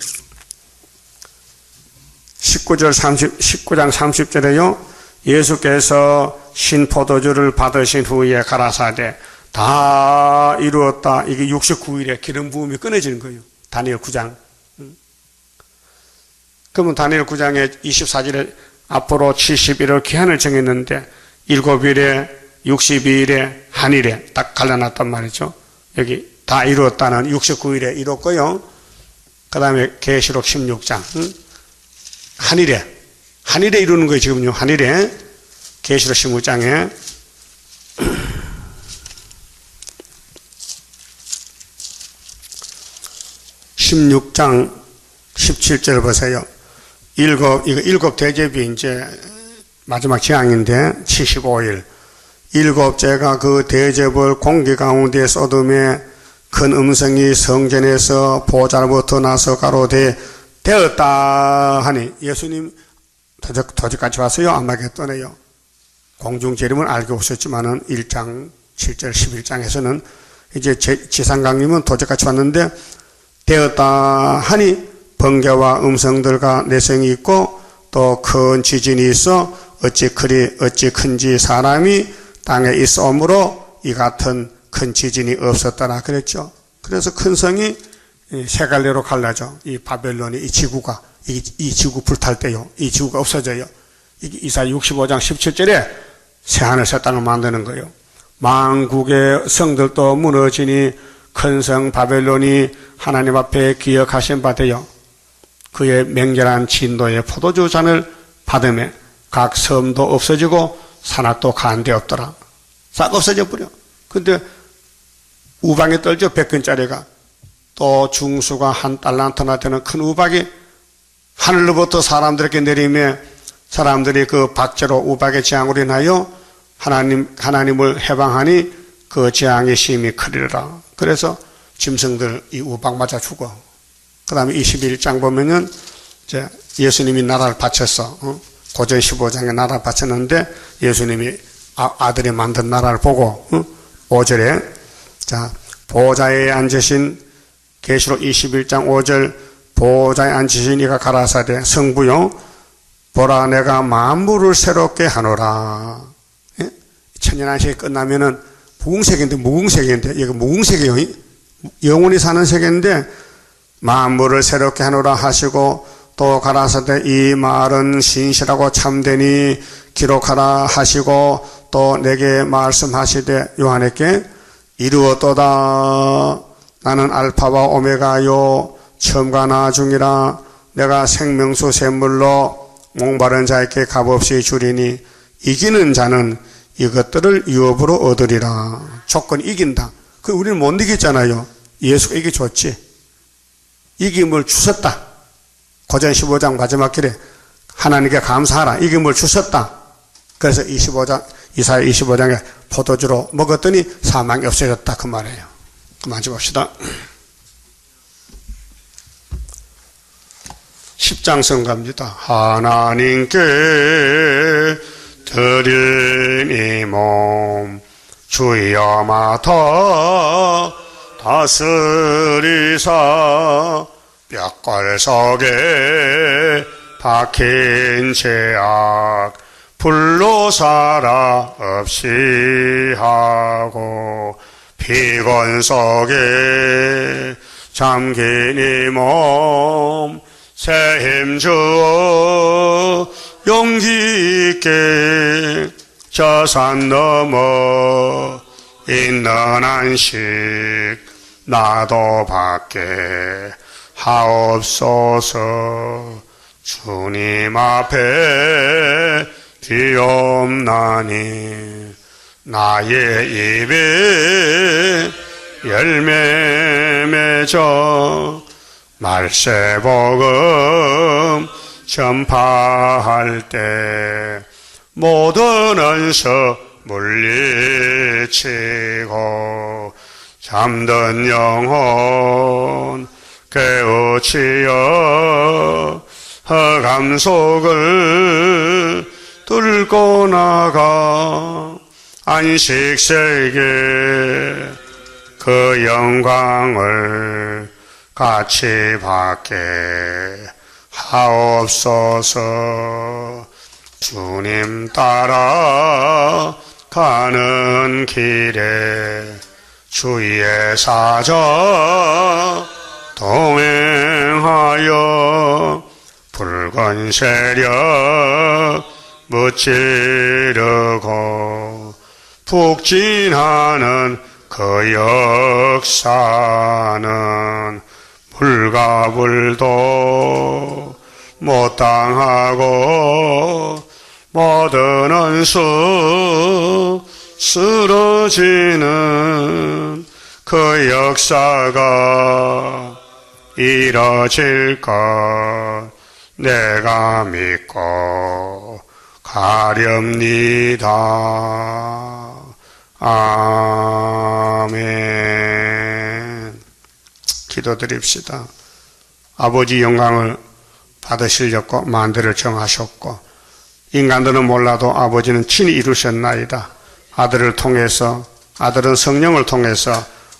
19장 30절에요. 예수께서 신포도주를 받으신 후에 가라사대 다 이루었다. 이게 69일에 기름 부음이 끊어지는 거예요. 다니엘 9장. 그러면 다니엘 9장에 24절에 앞으로 70일을 기한을 정했는데 7일에 62일에 한일에 딱 갈라놨단 말이죠. 여기 다 이루었다는 69일에 이뤘고요. 그 다음에 계시록 16장 한일에 이루는 거예요. 지금요. 한일에 계시록 16장에 16장 17절 보세요. 일곱 대접이 이제 마지막 재앙인데 75일. 일곱째가 그 대접을 공기 가운데 쏟음에 큰 음성이 성전에서 보좌로부터 나서 가로되 되었다 하니 예수님 도적같이 왔어요. 아마겟돈에요. 공중재림은 알고 오셨지만은 1장 7절 11장에서는 이제 지상강림은 도적같이 왔는데 되었다 하니 번개와 음성들과 내성이 있고 또 큰 지진이 있어 어찌 큰지 사람이 땅에 있어오므로 이 같은 큰 지진이 없었더라 그랬죠. 그래서 큰 성이 세 갈래로 갈라져. 이 바벨론이 이 지구가 이 지구 불탈 때요. 이 지구가 없어져요. 이사야 65장 17절에 새 하늘 새 땅을 만드는 거예요. 만국의 성들도 무너지니 큰 성 바벨론이 하나님 앞에 기억하신 바 되어 그의 맹렬한 진도의 포도주 잔을 받으며 각 섬도 없어지고 산악도 간데없더라. 싹 없어져 버려. 근데 우박에 떨죠. 100근짜리가. 또 중수가 한 달란트나 되는 큰 우박이 하늘로부터 사람들에게 내리며 사람들이 그 박제로 우박의 재앙으로 인하여 하나님을 해방하니 그 재앙의 심히 크리라. 그래서 짐승들 이 우박 맞아 죽어. 그 다음에 21장 보면은 이제 예수님이 나라를 바쳤어. 고전 15장에 나라를 바쳤는데 예수님이 아들이 만든 나라를 보고 5절에 자 보좌에 앉으신 계시록 21장 5절 보좌에 앉으신 이가 가라사대 성부요 보라 내가 만물을 새롭게 하노라. 예? 천년안식이 끝나면은 무궁세계인데 이거 무궁세계요. 영원히 사는 세계인데 만물을 새롭게 하노라 하시고 또 가라사대 이 말은 신실하고 참되니 기록하라 하시고 또 내게 말씀하시되 요한에게 이루었도다. 나는 알파와 오메가요 처음과 나중이라. 내가 생명수 샘물로 목마른 자에게 값없이 주리니 이기는 자는 이것들을 유업으로 얻으리라. 조건이 이긴다. 그 우리는 못 이겼잖아요. 예수가 이겨줬지. 이김을 주셨다. 고전 15장 마지막 길에 하나님께 감사하라. 이김을 주셨다. 그래서 이사야 25장에 포도주로 먹었더니 사망이 없어졌다. 그 말이에요. 그만 좀 봅시다. 10장 성가입니다. 하나님께 드린 이 몸 주여 맡아 다스리사 뼈골 속에 박힌 죄악 불로 살아 없이 하고 피곤 속에 잠긴 이 몸 새 힘 주어 용기 있게 저 산 넘어 있는 안식 나도 받게 하옵소서. 주님 앞에 비옵나니 나의 입에 열매 맺어 말세복음 전파할 때 모든 언서 물리치고 잠든 영혼 깨우치어 흑암 속을 뚫고 나가 안식세계 그 영광을 같이 받게 하옵소서. 주님 따라 가는 길에 주의 사자 동행하여 붉은 세력 무찌르고 북진하는 그 역사는 불과 불도 못 당하고 모든 원수 쓰러지는 그 역사가 이뤄질 것 내가 믿고 가렵니다. 아멘. 기도드립시다. 아버지 영광을 받으시려고 만대를 정하셨고 인간들은 몰라도 아버지는 친히 이루셨나이다. 아들을 통해서 아들은 성령을 통해서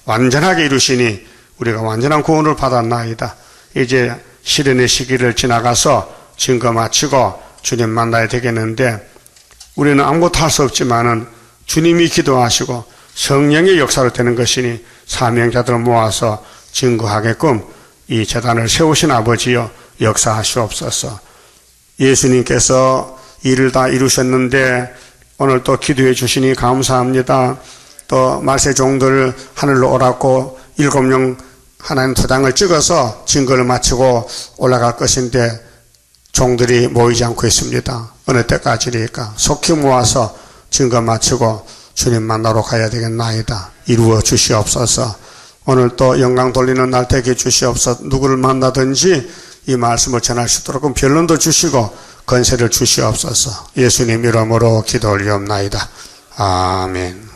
완전하게 이루시니 우리가 완전한 구원을 받았나이다. 이제 시련의 시기를 지나가서 증거 마치고 주님 만나야 되겠는데 우리는 아무것도 할 수 없지만은 주님이 기도하시고 성령의 역사로 되는 것이니 사명자들을 모아서 증거하게끔 이 재단을 세우신 아버지여 역사하시옵소서. 예수님께서 일을 다 이루셨는데 오늘 또 기도해 주시니 감사합니다. 또 말세 종들 하늘로 오라고 7명 하나님 도장을 찍어서 증거를 마치고 올라갈 것인데 종들이 모이지 않고 있습니다. 어느 때까지일까? 속히 모아서 증거 마치고 주님 만나러 가야 되겠나이다. 이루어 주시옵소서. 오늘 또 영광 돌리는 날 되게 주시옵소서. 누구를 만나든지 이 말씀을 전할 수 있도록 변론도 주시고 권세를 주시옵소서. 예수님 이름으로 기도 올리옵나이다. 아멘.